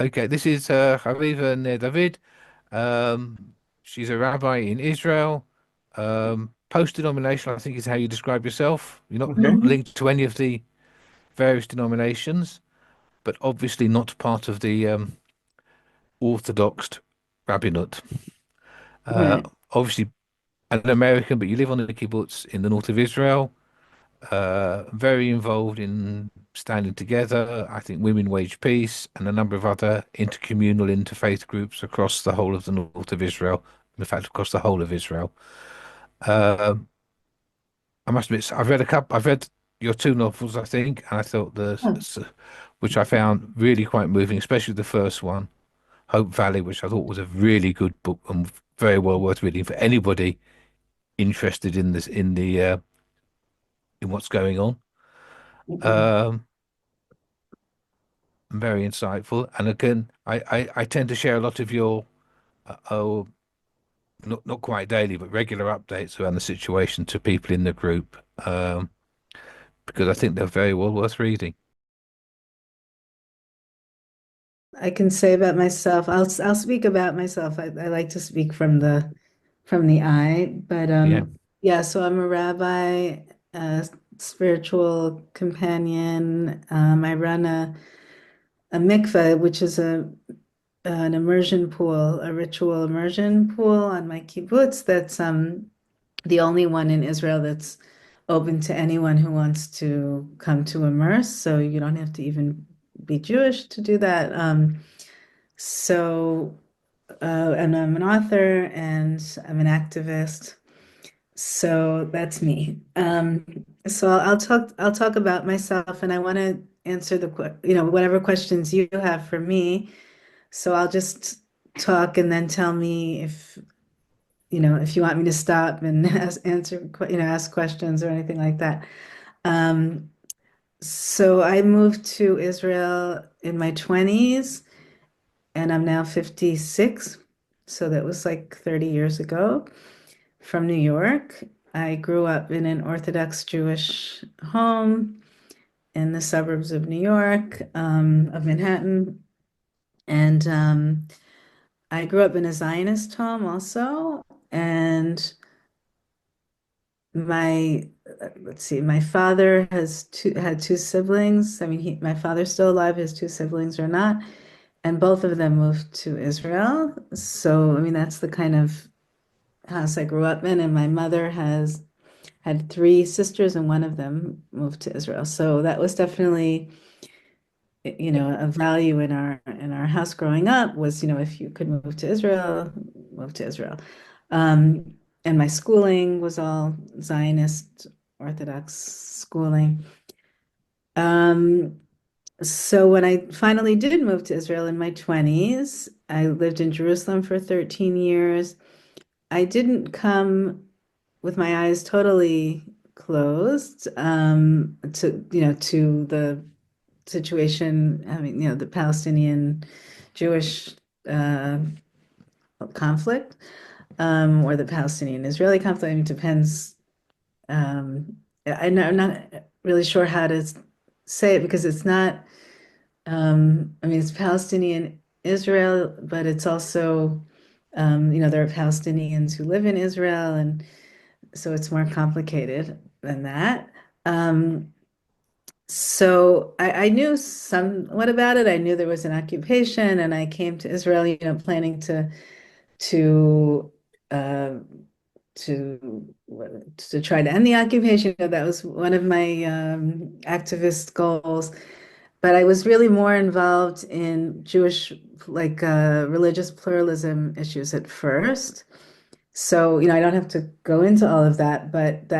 Okay, this is Haviva Ner David. She's a rabbi in Israel. Post-denominational, I think, is how you describe yourself. You're not Okay. linked to any of the various denominations, but obviously not part of the Orthodox rabbinate. Uh, Right. Obviously an American, but you live on the kibbutz in the north of Israel. Very involved in standing together. I think Women Wage Peace and a number of other intercommunal interfaith groups across the whole of the north of Israel. In fact, across the whole of Israel. Um, I must admit, I've read a couple. I've read your two novels, I think, and I thought Oh, which I found really quite moving, especially the first one, Hope Valley, which I thought was a really good book and very well worth reading for anybody interested in this in what's going on. okay. Um, Very insightful. And again, I tend to share a lot of your, oh, not quite daily, but regular updates around the situation to people in the group, because I think they're very well worth reading. I can say about myself. I'll speak about myself. I like to speak from the I, but Yeah. yeah. So I'm a rabbi, a spiritual companion. I run a mikveh, which is a an immersion pool, a ritual immersion pool on my kibbutz. That's the only one in Israel that's open to anyone who wants to come to immerse. So you don't have to even be Jewish to do that. So, and I'm an author and I'm an activist. So that's me. So I'll talk about myself, and I want to answer whatever questions you have for me. So I'll just talk and then tell me if you want me to stop and ask questions or anything like that. Um, so I moved to Israel in my 20s and I'm now 56. So that was like 30 years ago from New York. I grew up in an Orthodox Jewish home in the suburbs of New York, of Manhattan. And I grew up in a Zionist home also. And my let's see, my father had two siblings. I mean, my father's still alive, his two siblings are not, and both of them moved to Israel. So, I mean, that's the kind of house I grew up in, and my mother has had three sisters, and one of them moved to Israel. So that was definitely, a value in our house growing up was, if you could move to Israel, move to Israel. And my schooling was all Zionist Orthodox schooling. Um, so when I finally did move to Israel in my 20s, I lived in Jerusalem for 13 years. I didn't come with my eyes totally closed to the situation, I mean, the Palestinian Jewish uh, conflict, or the Palestinian Israeli conflict. I mean, it depends. I'm not really sure how to say it because it's not, I mean, it's Palestinian Israel, but it's also, there are Palestinians who live in Israel, and so it's more complicated than that. Um, So I knew somewhat about it. I knew there was an occupation, and I came to Israel, planning to uh, to try to end the occupation. That was one of my activist goals. But I was really more involved in Jewish, like religious pluralism issues at first. So, I don't have to go into all of that, but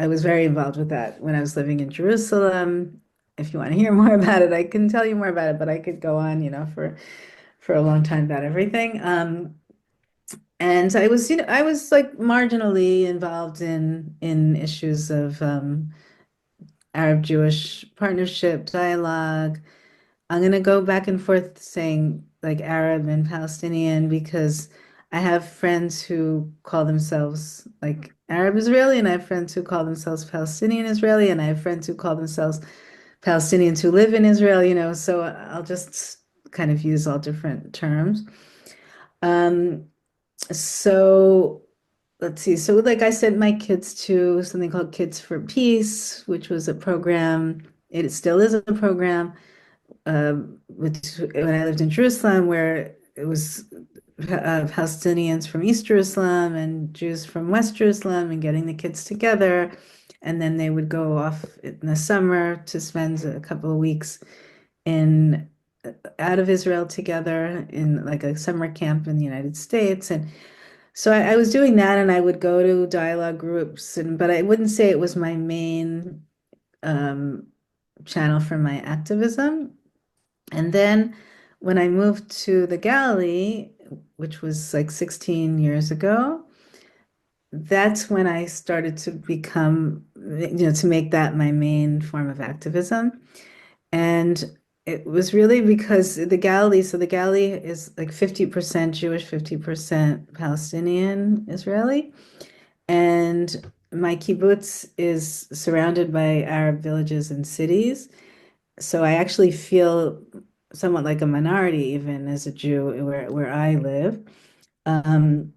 I was very involved with that when I was living in Jerusalem. If you want to hear more about it, I can tell you more about it, but I could go on, for a long time about everything. And I was like marginally involved in issues of Arab-Jewish partnership, dialogue. I'm gonna go back and forth saying like Arab and Palestinian because I have friends who call themselves like Arab Israeli, and I have friends who call themselves Palestinian Israeli, and I have friends who call themselves Palestinians who live in Israel, so I'll just kind of use all different terms. Um, so let's see. So like I sent my kids to something called Kids for Peace, which was a program. It still is a program, which when I lived in Jerusalem, where it was Palestinians from East Jerusalem and Jews from West Jerusalem, and getting the kids together. And then they would go off in the summer to spend a couple of weeks in out of Israel together in like a summer camp in the United States. And so I was doing that, and I would go to dialogue groups, and but I wouldn't say it was my main um, channel for my activism. And then when I moved to the Galilee, which was like 16 years ago, that's when I started to become, to make that my main form of activism. And it was really because so the Galilee is like 50% Jewish, 50% Palestinian Israeli. And my kibbutz is surrounded by Arab villages and cities. So I actually feel somewhat like a minority, even as a Jew, where I live. Um,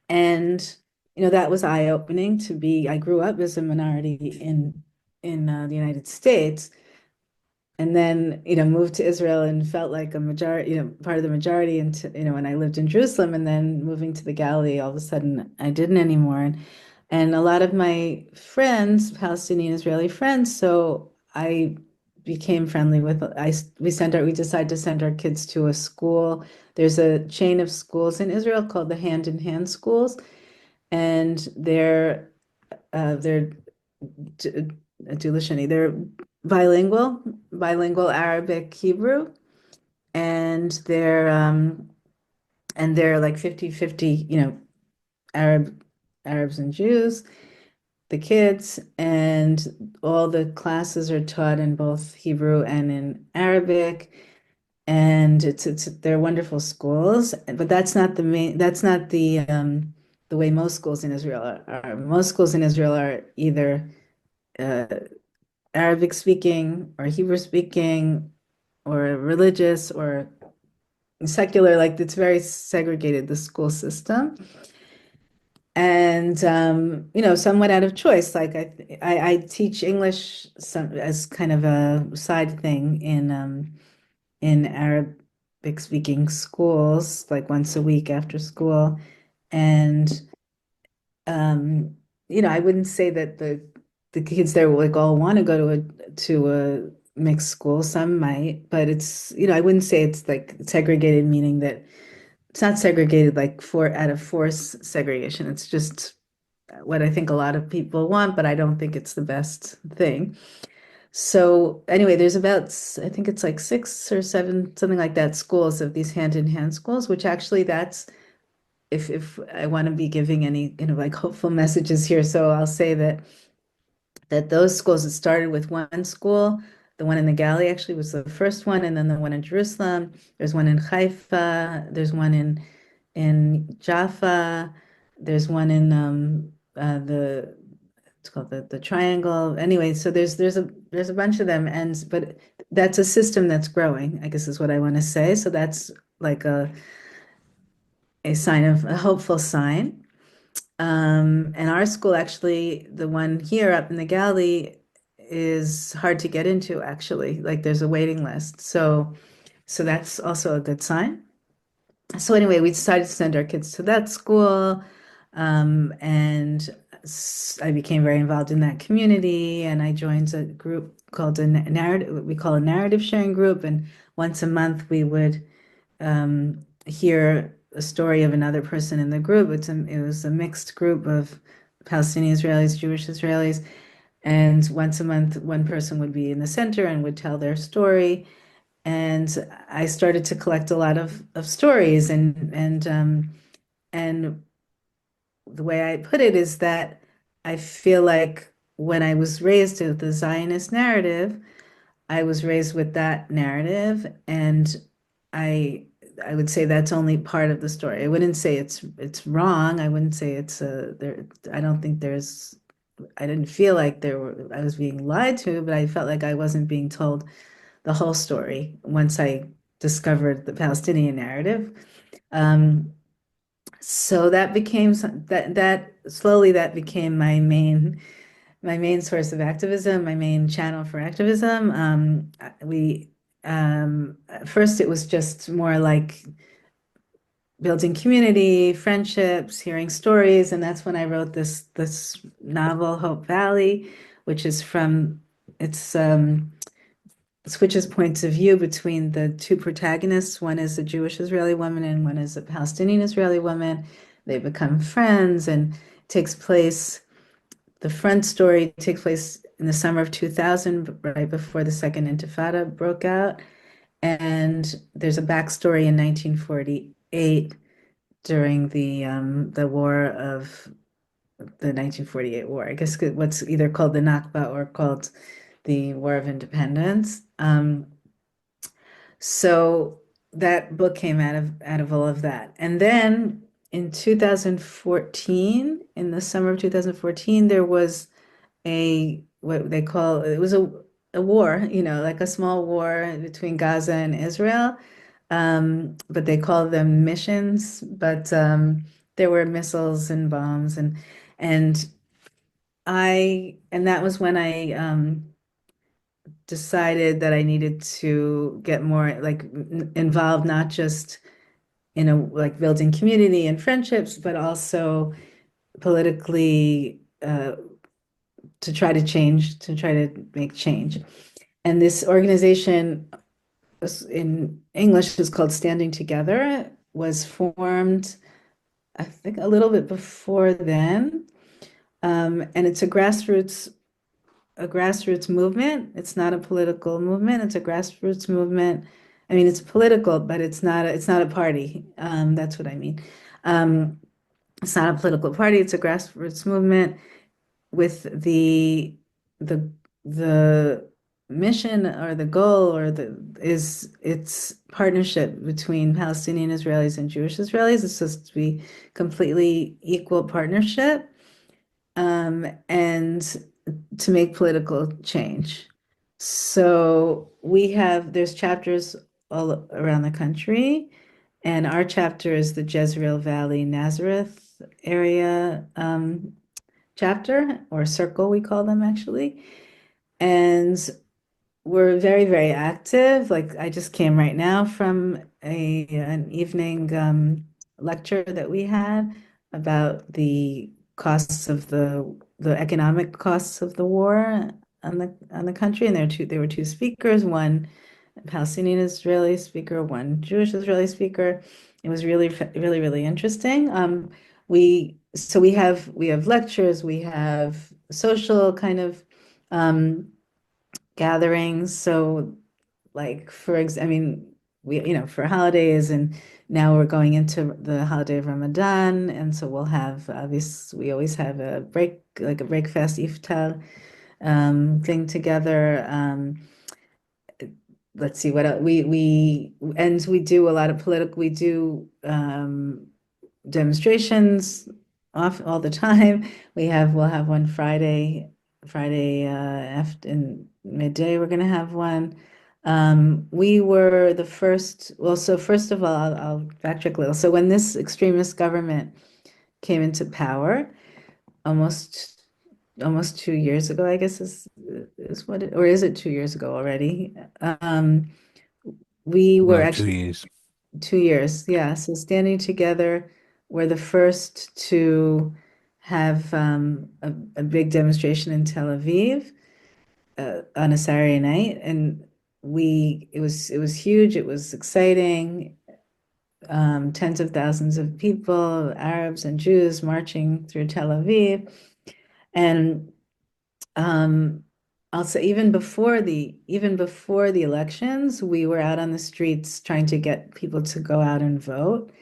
and that was eye-opening to be. I grew up as a minority in the United States, and then moved to Israel and felt like a majority, part of the majority. And when I lived in Jerusalem, and then moving to the Galilee, all of a sudden I didn't anymore. And a lot of my friends, Palestinian Israeli friends, so I became friendly with. We decided to send our kids to a school. There's a chain of schools in Israel called the Hand in Hand schools, and they're Dulashani. They're bilingual Arabic Hebrew, and they're like 50-50, Arab Arabs and Jews, the kids, and all the classes are taught in both Hebrew and in Arabic. And they're wonderful schools, but that's not the way most schools in Israel are. Most schools in Israel are either uh, Arabic speaking or Hebrew speaking or religious or secular. Like it's very segregated, the school system. And somewhat out of choice. Like I teach English as kind of a side thing in Arabic speaking schools, like once a week after school. And I wouldn't say that the kids there like all want to go to a mixed school. Some might, but I wouldn't say it's like segregated, meaning that it's not segregated like for out of force segregation. It's just what I think a lot of people want, but I don't think it's the best thing. So anyway, there's about, I think it's like 6 or 7, something like that, schools of these hand-in-hand schools, which actually that's if I want to be giving any like hopeful messages here. So I'll say that those schools, it started with one school. The one in the Galilee actually was the first one, and then the one in Jerusalem. There's one in Haifa. There's one in Jaffa. There's one in the it's called the Triangle. Anyway, so there's a bunch of them, but that's a system that's growing, I guess is what I want to say. So that's like a sign of a hopeful sign. And our school, actually, the one here up in the Galley, is hard to get into, actually. Like there's a waiting list. So that's also a good sign. So anyway, we decided to send our kids to that school. And I became very involved in that community, and I joined a group called a narrative, we call a narrative sharing group. And once a month we would hear a story of another person in the group. It was a mixed group of Palestinian Israelis, Jewish Israelis, and once a month, one person would be in the center and would tell their story. And I started to collect a lot of stories, and the way I put it is that I feel like when I was raised with the Zionist narrative, I was raised with that narrative, and I I would say that's only part of the story. I wouldn't say it's wrong. I wouldn't say it's there. I don't think there's. I didn't feel like I was being lied to, but I felt like I wasn't being told the whole story once I discovered the Palestinian narrative. Um, so that became that slowly that became my main source of activism, my main channel for activism. We At first it was just more like building community, friendships, hearing stories, and that's when I wrote this novel, Hope Valley, which is from it's switches points of view between the two protagonists. One is a Jewish Israeli woman and one is a Palestinian Israeli woman. They become friends and takes place. The front story takes place in the summer of 2000, right before the Second Intifada broke out. And there's a backstory in 1948 during the war of the 1948 war. I guess what's either called the Nakba or called the War of Independence. So that book came out of all of that. And then in 2014, in the summer of 2014, there was a what they call it was a war, like a small war between Gaza and Israel. But they call them missions. But there were missiles and bombs and and that was when I decided that I needed to get more like involved, not just in a like building community and friendships, but also politically to try to change, to try to make change. And this organization in English is called Standing Together, was formed, I think, a little bit before then. And it's a grassroots movement. It's not a political movement. It's a grassroots movement. I mean, it's political, but it's not a party. That's what I mean. It's not a political party. It's a grassroots movement with the the mission or the goal or the is it's partnership between Palestinian Israelis and Jewish Israelis. It's supposed to be completely equal partnership, and to make political change. So there's chapters all around the country, and our chapter is the Jezreel Valley Nazareth area chapter or circle, we call them actually. And we're very, very active. Like I just came right now from an evening lecture that we had about the costs of the economic costs of the war on the country. And there were two speakers, one Palestinian Israeli speaker, one Jewish Israeli speaker. It was really, really, really interesting. We have lectures, we have social kind of gatherings. So like I mean, for holidays, and now we're going into the holiday of Ramadan, and so we'll have obviously we always have a breakfast iftar thing together. Let's see what else. We do a lot of political. We do demonstrations all the time. We'll have one Friday after in midday. We're gonna have one. We were the first. Well, so first of all, I'll backtrack a little. So when this extremist government came into power, almost almost 2 years ago, I guess is what or is it 2 years ago already? We were No, two actually years. 2 years, yeah. So Standing Together, we're the first to have a big demonstration in Tel Aviv on a Saturday night, and it was huge. It was exciting. Tens of thousands of people, Arabs and Jews, marching through Tel Aviv, and um, I'll say even before the elections, we were out on the streets trying to get people to go out and vote.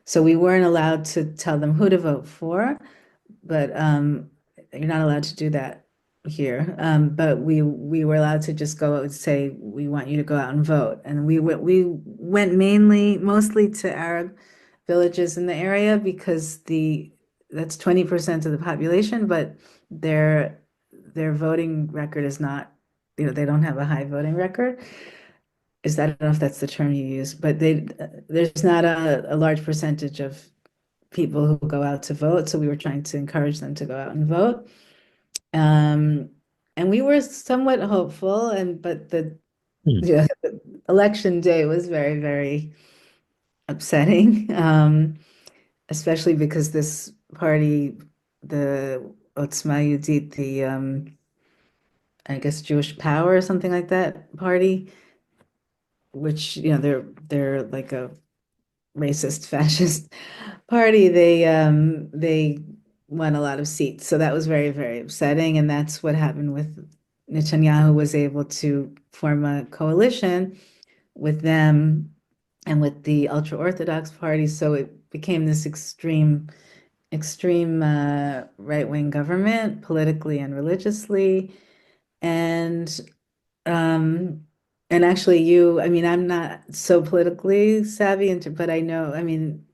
So we weren't allowed to tell them who to vote for, but you're not allowed to do that here. But we were allowed to just go out and say we want you to go out and vote, and we went mostly to Arab villages in the area because the that's 20% of the population, but their voting record is not, they don't have a high voting record. is that, I don't know if that's the term you use, but there's not a large percentage of people who go out to vote. So we were trying to encourage them to go out and vote. Um, and we were somewhat hopeful, but Hmm. yeah, the election day was very, very upsetting, especially because this party, the Otzma Yehudit, the I guess Jewish Power or something like that party, which they're like a racist fascist party. They won a lot of seats, so that was very, very upsetting, and that's what happened with Netanyahu was able to form a coalition with them and with the ultra-Orthodox party. So it became this extreme right-wing government politically and religiously. And um, and actually I mean, I'm not so politically savvy, but I know, I mean,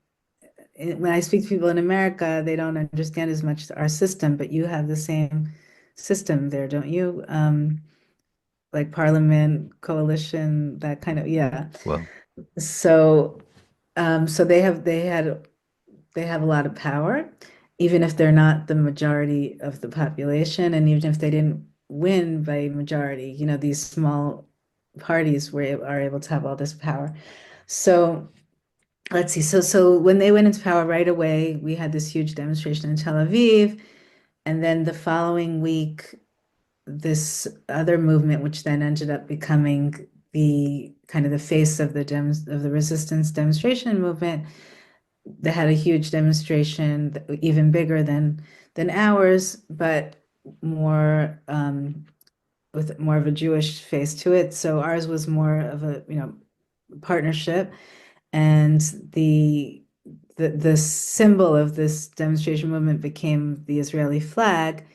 when I speak to people in America, they don't understand as much our system, but you have the same system there, don't you? Like parliament, coalition, that kind of, yeah. Well, So, so they have a lot of power, even if they're not the majority of the population, and even if they didn't win by majority, these small parties are able to have all this power. So let's see. So when they went into power right away, we had this huge demonstration in Tel Aviv, and then the following week, this other movement, which then ended up becoming the kind of the face of the resistance demonstration movement, they had a huge demonstration, even bigger than ours, but more with more of a Jewish face to it. So ours was more of a partnership, and the symbol of this demonstration movement became the Israeli flag,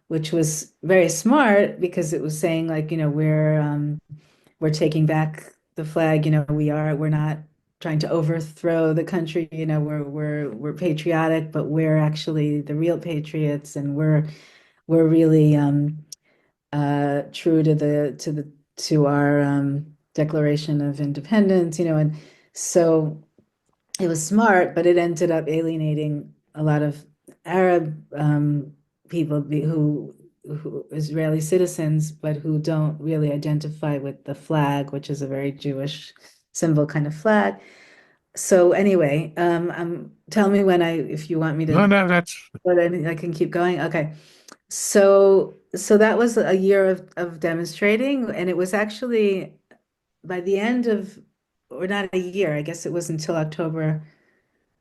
which was very smart because it was saying like, we're taking back the flag, we're not trying to overthrow the country, we're patriotic, but we're actually the real patriots, and we're really true to our Declaration of Independence, and so it was smart, but it ended up alienating a lot of Arab people who Israeli citizens, but who don't really identify with the flag, which is a very Jewish symbol kind of flag. So anyway, tell me if you want me no, to, no, that's but I can keep going. Okay. So that was a year of demonstrating, and it was actually by the end of, or not a year, I guess it was until October.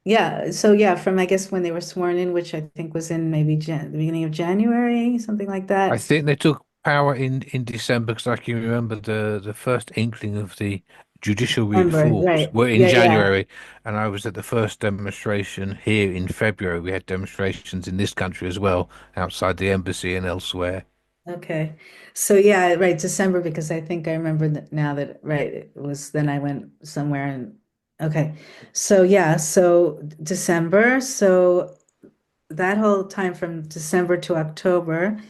Yeah, so yeah, from I guess when they were sworn in, which I think was in maybe the beginning of January, something like I that. think they took power in December because I can remember the first inkling of the judicial December, reforms right. were in Yeah, yeah. January, and I was at the first demonstration here in February. We had demonstrations in this country as well, outside the embassy and elsewhere. Okay. So yeah, right, December, because I think I remember that now that, right, it was then I went somewhere and okay. So yeah, so December, so that whole time from December to October.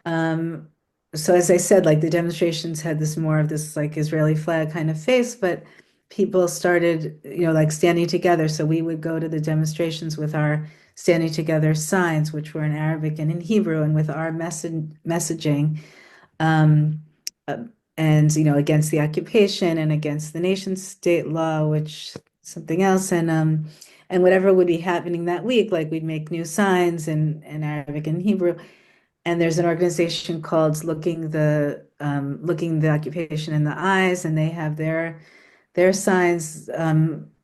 Um, so as I said, like the demonstrations had this more of this like Israeli flag kind of face, but people started, like standing together. So we would go to the demonstrations with our standing together signs, which were in Arabic and in Hebrew, and with our messaging, um, uh, and against the occupation and against the nation state law, which something else, and whatever would be happening that week, like we'd make new signs in Arabic and Hebrew. And there's an organization called Looking the Occupation in the Eyes, and they have their signs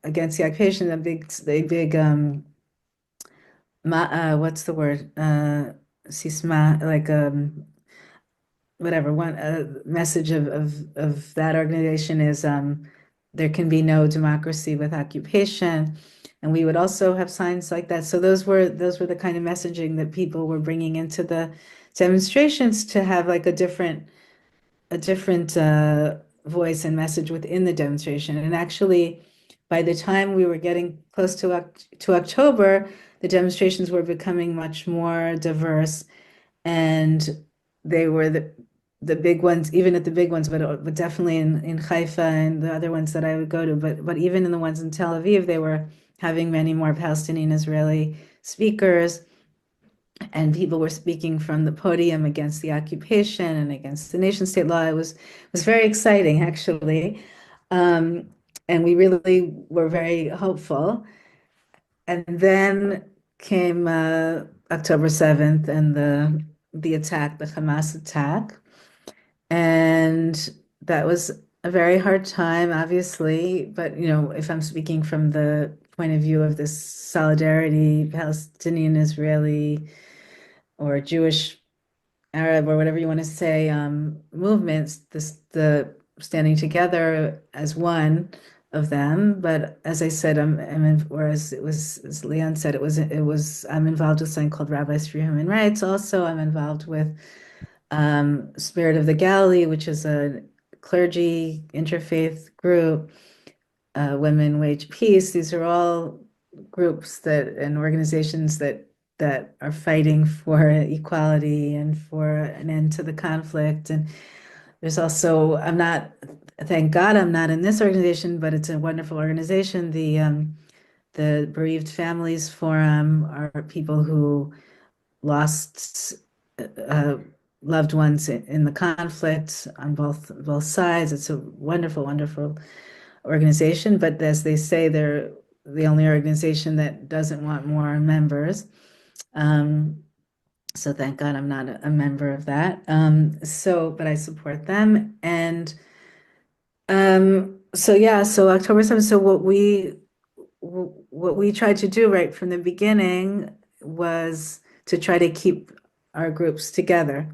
against the occupation, the big what's the word? Sisma, like whatever one message of that organization is there can be no democracy with occupation, and we would also have signs like that. So those were the kind of messaging that people were bringing into the demonstrations to have like a different voice and message within the demonstration. And actually, by the time we were getting close to October, the demonstrations were becoming much more diverse, and they were the big ones, even at the big ones, but definitely in Haifa and the other ones that I would go to. But even in the ones in Tel Aviv, they were having many more Palestinian Israeli speakers, and people were speaking from the podium against the occupation and against the nation state law. It was very exciting, actually. Um, and we really were very hopeful. And then came October 7th and the attack, the Hamas attack. And that was a very hard time, obviously. But, if I'm speaking from the point of view of this solidarity, Palestinian, Israeli, or Jewish, Arab, or whatever you want to say, movements, the standing together as one of them. But as I said, whereas it was, as Leon said, I'm involved with something called Rabbis for Human Rights. Also, I'm involved with Spirit of the Galilee, which is a clergy interfaith group, Women Wage Peace. These are all groups and organizations that are fighting for equality and for an end to the conflict. And there's also, thank God I'm not in this organization, but it's a wonderful organization. The Bereaved Families Forum are people who lost uh, loved ones in the conflict on both sides. It's a wonderful, wonderful organization, but as they say, they're the only organization that doesn't want more members. So thank God I'm not a member of that. But I support them. And so yeah, so October 7th. So what we tried to do right from the beginning was to try to keep our groups together.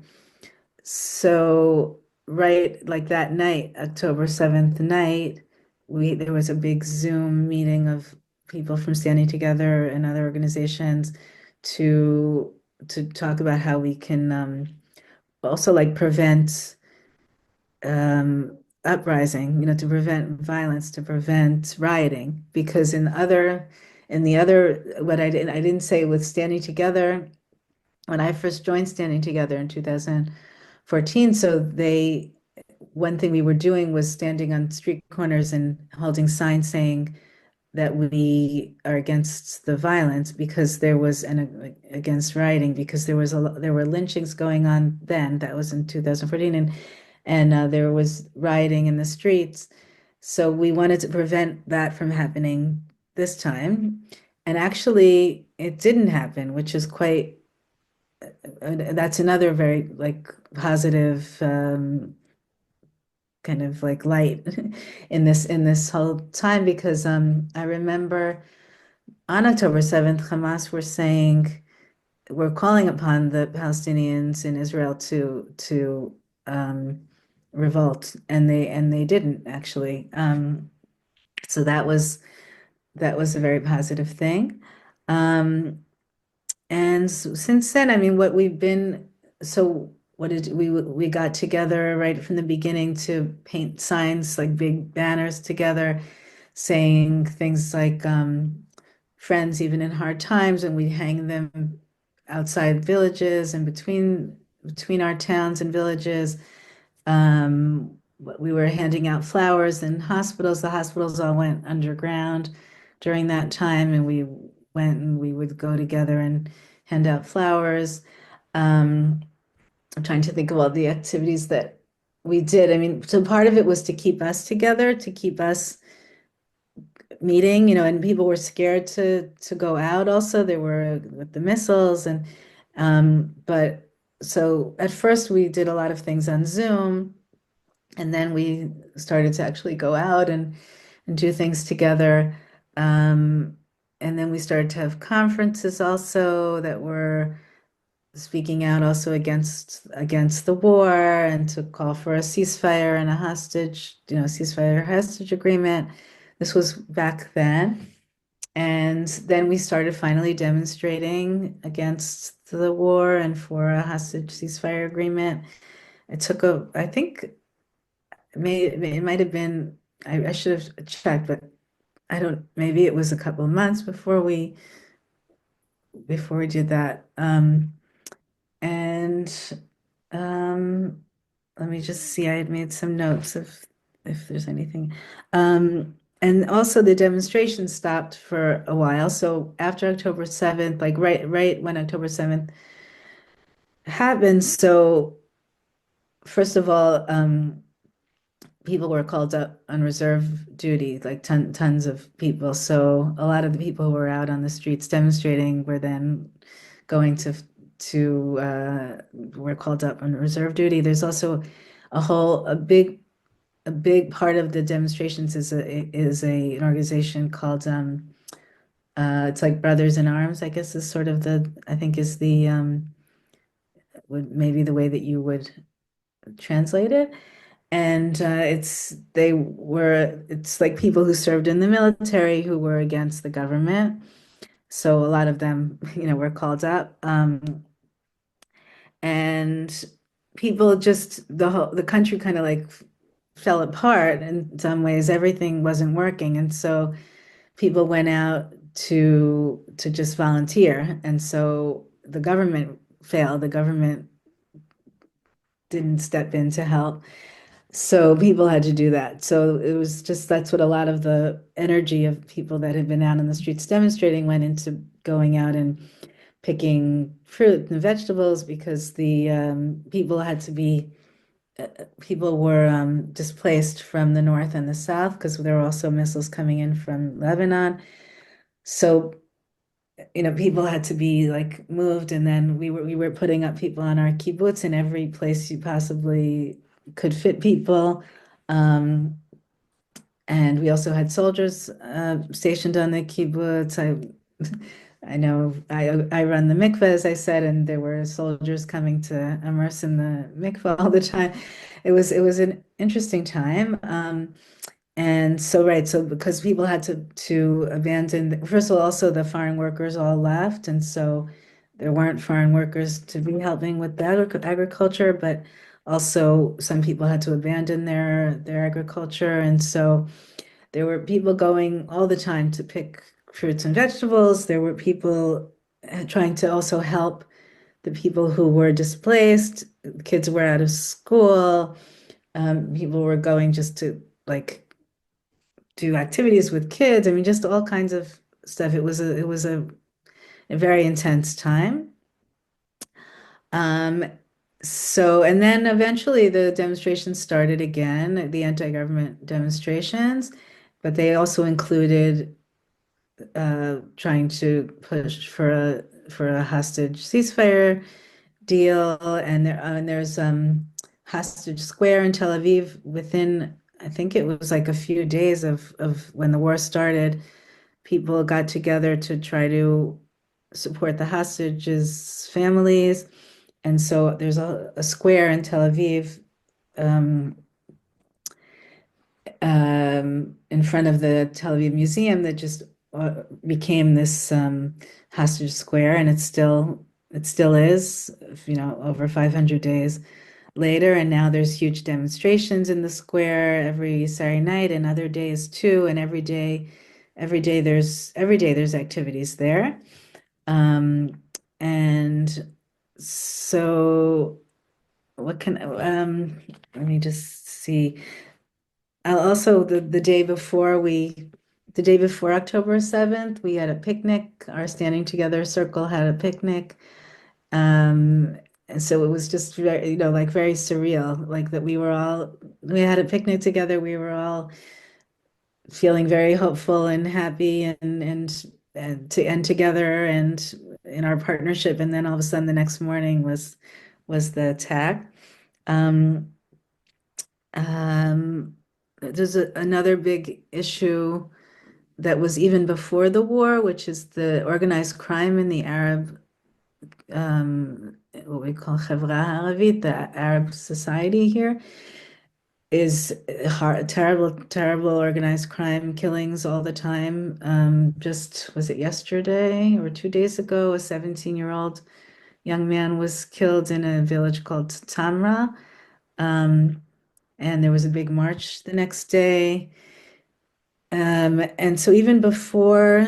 So right like that night, October 7th night, there was a big Zoom meeting of people from Standing Together and other organizations to to talk about how we can also like prevent uprising, to prevent violence, to prevent rioting. Because in the other, what I didn't say with Standing Together, when I first joined Standing Together in 2014, one thing we were doing was standing on street corners and holding signs saying that we are against the violence because there was against rioting because there were lynchings going on then. That was in 2014, and there was rioting in the streets. So we wanted to prevent that from happening this time. And actually, it didn't happen, which is that's another very like positive kind of like light in this whole time, because I remember on October 7th, Hamas we're calling upon the Palestinians in Israel to revolt, and they didn't actually. So that was a very positive thing. Um, and since then, I mean, we got together right from the beginning to paint signs, like big banners together, saying things like friends even in hard times, and we hang them outside villages and between our towns and villages. We were handing out flowers in hospitals. The hospitals all went underground during that time, and we would go together and hand out flowers. I'm trying to think of all the activities that we did. I mean, so part of it was to keep us together, to keep us meeting, and people were scared to go out also. There were with the missiles but so at first we did a lot of things on Zoom, and then we started to actually go out and do things together. Um, and then we started to have conferences also that were speaking out also against the war and to call for a ceasefire and a ceasefire hostage agreement. This was back then. And then we started finally demonstrating against the war and for a hostage ceasefire agreement. I think it might have been, I should have checked, but I don't, maybe it was a couple of months before we did that. And um, let me just see. I had made some notes if there's anything. And also the demonstration stopped for a while. So after October 7th, like right when October 7th happened, so first of all, people were called up on reserve duty, like tons of people. So a lot of the people who were out on the streets demonstrating were then going were called up on reserve duty. There's also a big part of the demonstrations an organization called it's like Brothers in Arms, I guess is sort of the I think is the would maybe the way that you would translate it. And it's like people who served in the military who were against the government. So a lot of them, were called up. And people just the country kind of like fell apart in some ways. Everything wasn't working. And so people went out to just volunteer. And so the government failed. The government didn't step in to help. So people had to do that. So it was just that's what a lot of the energy of people that had been out in the streets demonstrating went into going out and picking fruit and vegetables because the people were displaced from the north and the south because there were also missiles coming in from Lebanon. So people had to be like moved, and then we were putting up people on our kibbutz in every place you possibly could fit people. Um, and we also had soldiers stationed on the kibbutz. I know I run the mikveh, as I said, and there were soldiers coming to immerse in the mikveh all the time. It was an interesting time. And so, right, so because people had to abandon, first of all, also the foreign workers all left, and so there weren't foreign workers to be helping with the agriculture, but also some people had to abandon their agriculture, and so there were people going all the time to pick fruits and vegetables. There were people trying to also help the people who were displaced. Kids were out of school. People were going just to like do activities with kids. I mean, just all kinds of stuff. It was a very intense time. Um, and then eventually the demonstrations started again, the anti-government demonstrations, but they also included trying to push for a hostage ceasefire deal, and there's Hostage Square in Tel Aviv within, I think it was like a few days of when the war started. People got together to try to support the hostages' families. And so there's a square in Tel Aviv um, in front of the Tel Aviv Museum that just became this hostage square, and it still is, over 500 days later. And now there's huge demonstrations in the square every Saturday night and other days too. And every day there's activities there. And so let me just see. Also, the day before October 7th, we had a picnic. Our Standing Together Circle had a picnic. And so it was just very, like very surreal, like that we had a picnic together. We were all feeling very hopeful and happy and together and in our partnership. And then all of a sudden the next morning was the attack. Um, um, there's another big issue that was even before the war, which is the organized crime in the Arab, what we call Chevra Haravit, the Arab society here, is terrible, terrible organized crime, killings all the time. Just was it yesterday or 2 days ago, a 17-year-old young man was killed in a village called Tamra. Um, and there was a big march the next day. And so even before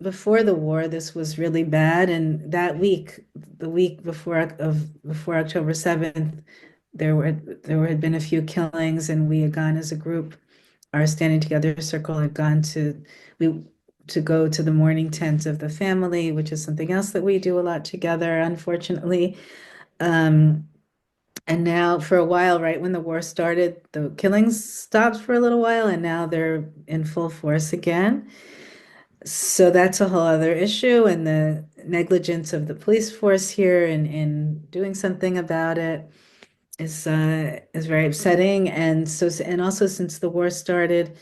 the war, this was really bad. And that week, the week before October 7th, there had been a few killings, and we had gone as a group. Our Standing Together circle had gone we to go to the mourning tent of the family, which is something else that we do a lot together, unfortunately. Um, and now, for a while, right when the war started, the killings stopped for a little while, and now they're in full force again. So that's a whole other issue, and the negligence of the police force here in doing something about it is very upsetting. And also since the war started,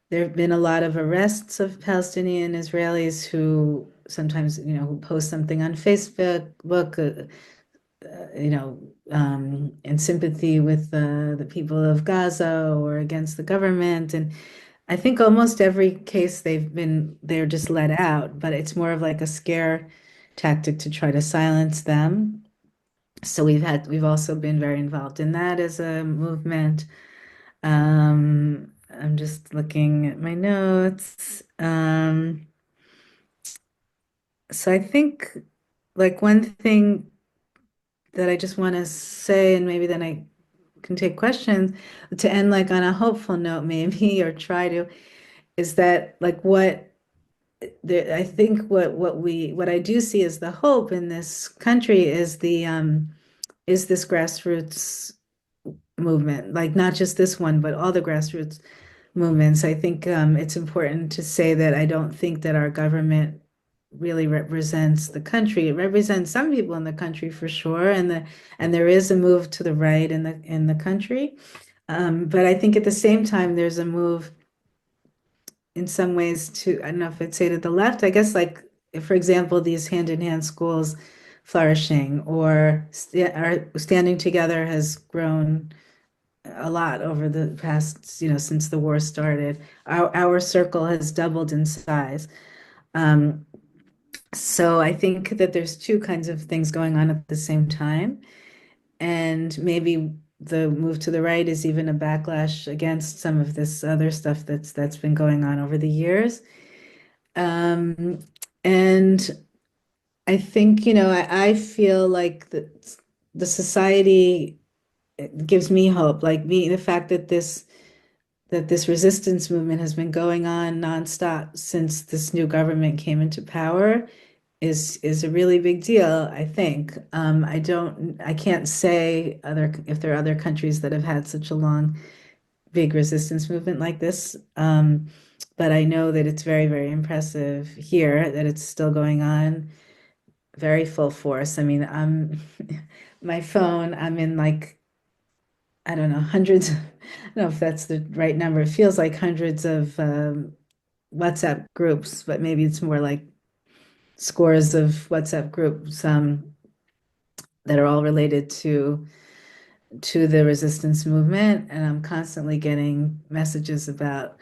there have been a lot of arrests of Palestinian Israelis who sometimes, who post something on Facebook, in sympathy with the people of Gaza or against the government. And I think almost every case they're just let out, but it's more of like a scare tactic to try to silence them. So we've also been very involved in that as a movement. I'm just looking at my notes. So I think like one thing that I just want to say, and maybe then I can take questions to end like on a hopeful note, maybe, or try to, is that like I think what I do see as the hope in this country is this grassroots movement, like not just this one, but all the grassroots movements. I think it's important to say that I don't think that our government really represents the country. It represents some people in the country for sure, and there is a move to the right in the country. But I think at the same time, there's a move in some ways to, I don't know if I'd say to the left, I guess like, for example, these hand-in-hand schools flourishing or standing together has grown a lot over the past, since the war started. Our circle has doubled in size. Um, so I think that there's two kinds of things going on at the same time. And maybe the move to the right is even a backlash against some of this other stuff that's been going on over the years. Um, and I think, I feel like the society gives me hope, like the fact that this resistance movement has been going on nonstop since this new government came into power is a really big deal, I think. I can't say if there are other countries that have had such a long, big resistance movement like this. But I know that it's very, very impressive here, that it's still going on, very full force. I mean, my phone, I'm in like, I don't know, hundreds, I don't know if that's the right number. It feels like hundreds of WhatsApp groups, but maybe it's more like scores of WhatsApp groups that are all related to the resistance movement. And I'm constantly getting messages about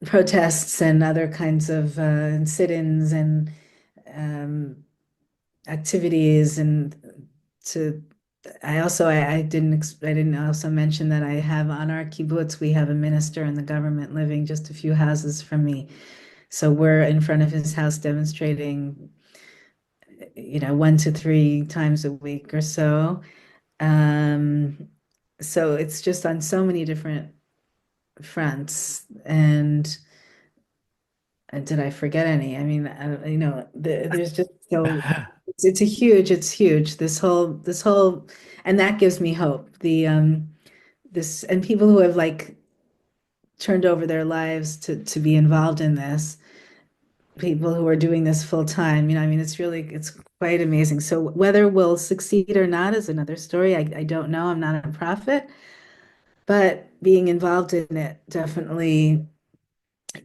protests and other kinds of sit-ins and um, activities. And to I didn't also mention that I have on our kibbutz, we have a minister in the government living just a few houses from me. So we're in front of his house demonstrating, 1 to 3 times a week or so. Um, so it's just on so many different fronts. And did I forget any? I mean, there's just so it's huge. And that gives me hope. This and people who have like turned over their lives to be involved in this, people who are doing this full time, I mean, it's quite amazing. So whether we'll succeed or not is another story. I don't know. I'm not a prophet, but being involved in it definitely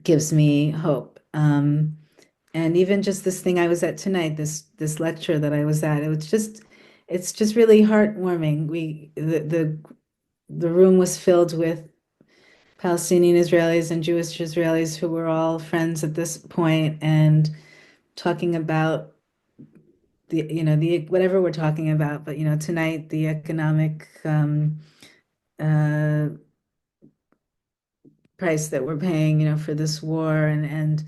gives me hope. And even just this thing I was at tonight, this lecture that I was at, it's just really heartwarming. The room was filled with Palestinian Israelis and Jewish Israelis who were all friends at this point and talking about the whatever we're talking about, but tonight the economic uh, price that we're paying, for this war, and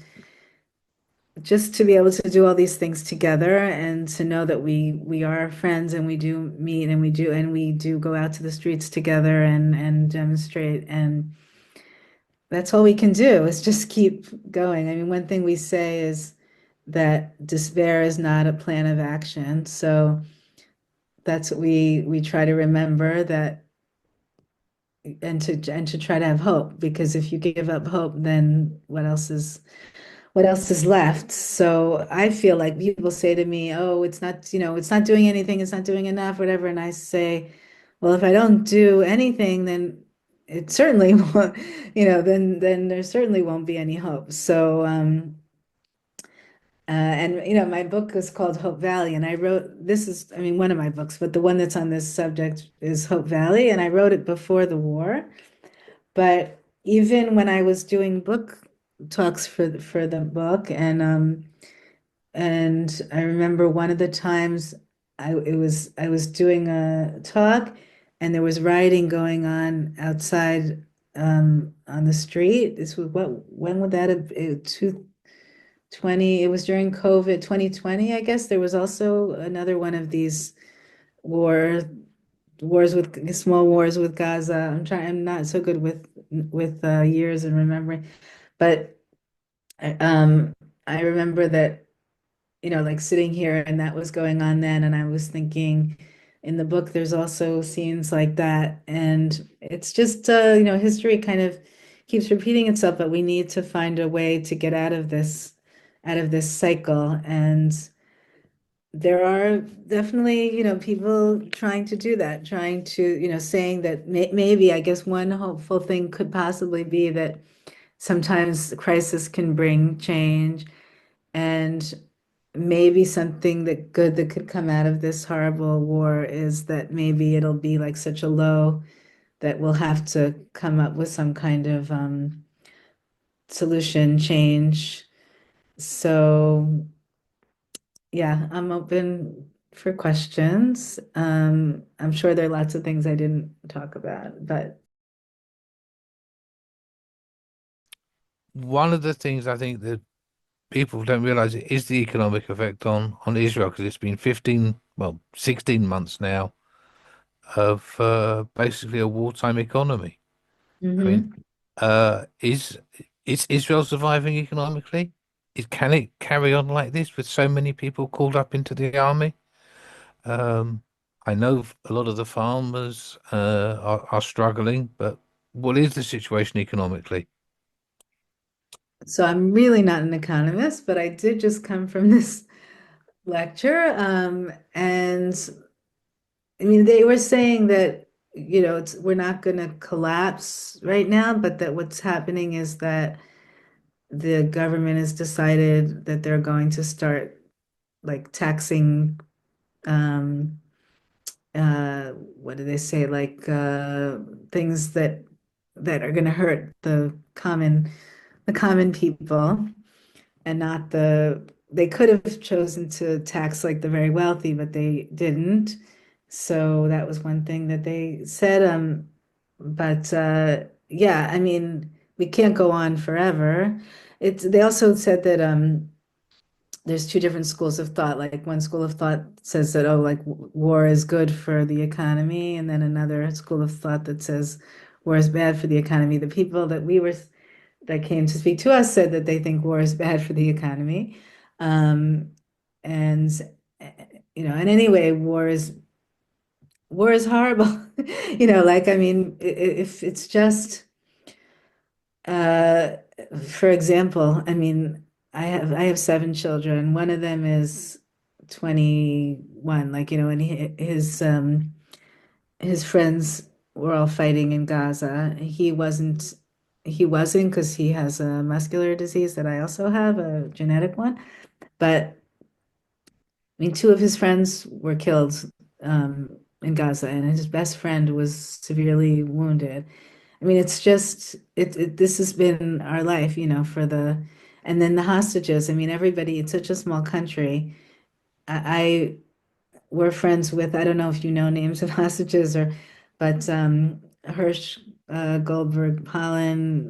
just to be able to do all these things together and to know that we are friends and we do meet and we do go out to the streets together and demonstrate, and that's all we can do is just keep going. I mean, one thing we say is that despair is not a plan of action. So that's what we try to remember, that and to try to have hope, because if you give up hope, then what else is left? So I feel like people say to me, "Oh, it's not, it's not doing anything, it's not doing enough, whatever." And I say, "Well, if I don't do anything, then it certainly won't, then there certainly won't be any hope." So and my book is called Hope Valley, and I wrote this is, I mean, one of my books, but the one that's on this subject is Hope Valley, and I wrote it before the war. But even when I was doing book talks for the book, and I remember one of the times I was doing a talk, and there was rioting going on outside on the street. This was when would that have 2020? It was during COVID 2020, I guess. There was also another one of these war wars with small wars with Gaza. I'm not so good with years and remembering, but I remember that, like sitting here and that was going on then, and I was thinking in the book there's also scenes like that, and it's just history kind of keeps repeating itself, but we need to find a way to get out of this cycle. And there are definitely, people trying to do that, trying to, saying that maybe, I guess one hopeful thing could possibly be that sometimes crisis can bring change, and maybe something that good that could come out of this horrible war is that maybe it'll be like such a low that we'll have to come up with some kind of solution, change. So yeah, I'm open for questions. I'm sure there are lots of things I didn't talk about, but One of the things I think that people don't realize is the economic effect on Israel, because it's been 15, well, 16 months now of basically a wartime economy. I mean, hmm. is Israel surviving economically? Can it carry on like this with so many people called up into the army? Um, I know a lot of the farmers are struggling, but what is the situation economically? So I'm really not an economist, but I did just come from this lecture. And I mean, they were saying that, we're not going to collapse right now, but that what's happening is that the government has decided that they're going to start like taxing, um, what do they say, like things that are going to hurt the common people, and not they could have chosen to tax like the very wealthy, but they didn't. So that was one thing that they said. But yeah, I mean, we can't go on forever. They also said that there's two different schools of thought. Like one school of thought says that, oh, like war is good for the economy, and then another school of thought that says war is bad for the economy. The people that came to speak to us said that they think war is bad for the economy. Um, and and anyway, war is horrible. Like, I mean, if it's just uh for example, I mean, I have seven children. One of them is 21, like, and his friends were all fighting in Gaza. He wasn't because he has a muscular disease that I also have, a genetic one. But I mean, two of his friends were killed in Gaza, and his best friend was severely wounded. I mean, it's just this has been our life, and then the hostages. I mean, everybody, it's such a small country. I we're friends with, I don't know if you know names of hostages, but Hirsch Goldberg Pollen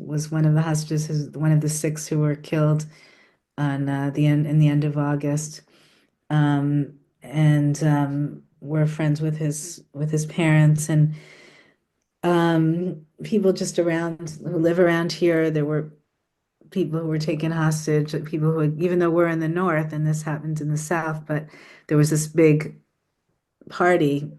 was one of the hostages, one of the six who were killed on the end in the end of August. And we're friends with his parents and people just around who live around here. There were people who were taken hostage, like people who even though we're in the north and this happened in the south, but there was this big party,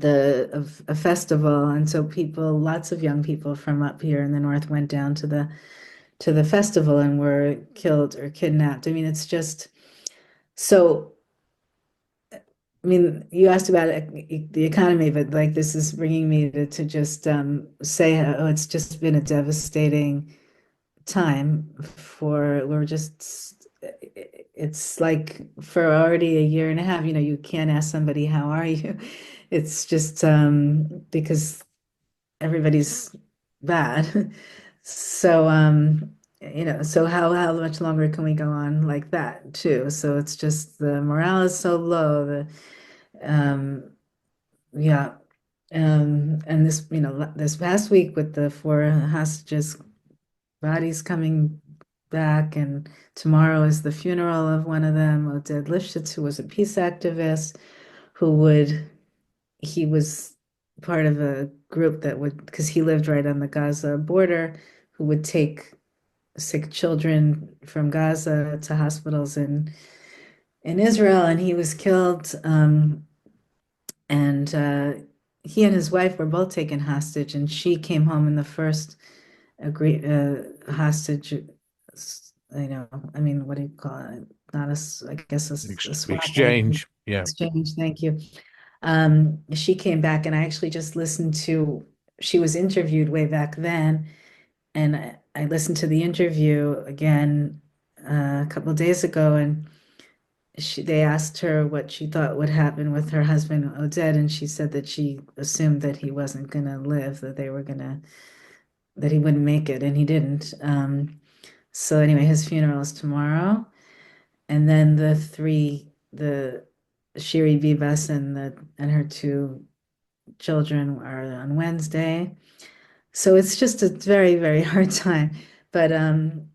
a festival, and so people, lots of young people from up here in the north went down to the festival and were killed or kidnapped. I mean, it's just so. I mean, you asked about the economy, but like this is bringing me to just say how it's just been a devastating time for we're just it's like for already a year and a half, you can't ask somebody how are you. It's just because everybody's bad. So so how much longer can we go on like that too? So it's just the morale is so low. The yeah. And this, this past week with the four hostages bodies coming back, and tomorrow is the funeral of one of them, Oded Lifshitz, who was a peace activist, who would, he was part of a group that would, because he lived right on the Gaza border, who would take sick children from Gaza to hospitals in Israel, and he was killed. And he and his wife were both taken hostage, and she came home in the first agree hostage. I mean, what do you call it? Not a, I guess a swap Exchange. Yeah. exchange. Thank you. She came back, and I actually just listened to. She was interviewed way back then, and I listened to the interview again a couple of days ago, and they asked her what she thought would happen with her husband Oded, and she said that she assumed that he wasn't gonna live, that he wouldn't make it, and he didn't. So anyway, his funeral is tomorrow, and then the Shiri Vivas and her two children are on Wednesday. So it's just a very, very hard time. But on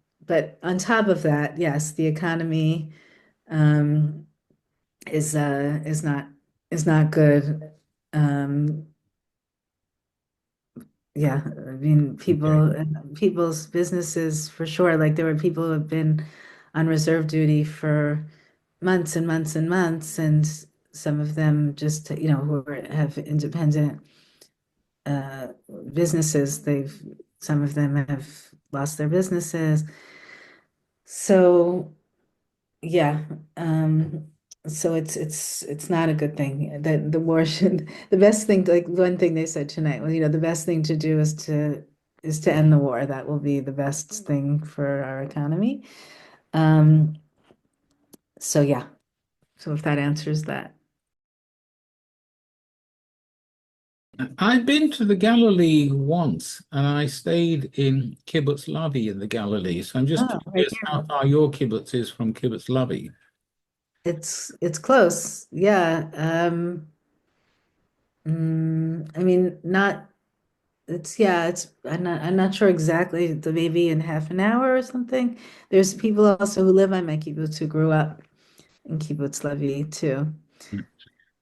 top of that, yes, the economy um, is uh, is not is not good. Um, yeah, I mean, Okay. people's businesses for sure. Like there were people who have been on reserve duty for months and months and months, and some of them just, have independent businesses. Some of them have lost their businesses. So yeah, so it's not a good thing that the war should. The best thing, like one thing they said tonight was, the best thing to do is to end the war. That will be the best thing for our economy. Um, so yeah, so if that answers that. I've been to the Galilee once, and I stayed in Kibbutz Lavi in the Galilee. So I'm just Oh, right curious how here. far your kibbutz is from Kibbutz Lavi. It's close. Yeah. I mean, not it's yeah, it's I'm not sure exactly, maybe in half an hour or something. There's people also who live on my kibbutz who grew up in kibbutz Levi too.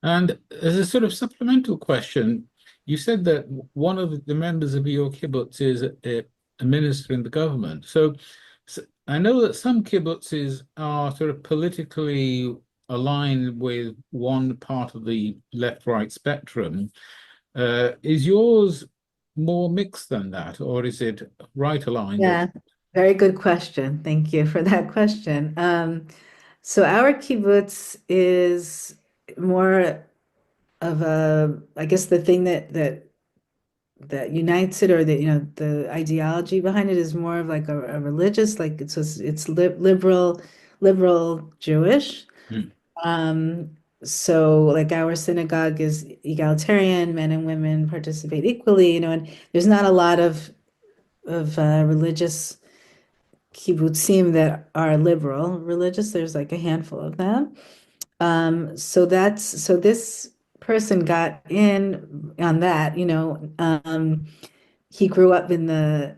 And as a sort of supplemental question, you said that one of the members of your kibbutz is a minister in the government. So I know that some kibbutzes are sort of politically aligned with one part of the left-right spectrum. Is yours more mixed than that, or is it right aligned? Yeah, very good question. Thank you for that question. So our kibbutz is more of I guess the thing that unites it, or the ideology behind it is more of like a religious, like it's liberal Jewish. Hmm. So like our synagogue is egalitarian, men and women participate equally, and there's not a lot of religious kibbutzim that are liberal religious. There's like a handful of them. So this person got in on that, he grew up in the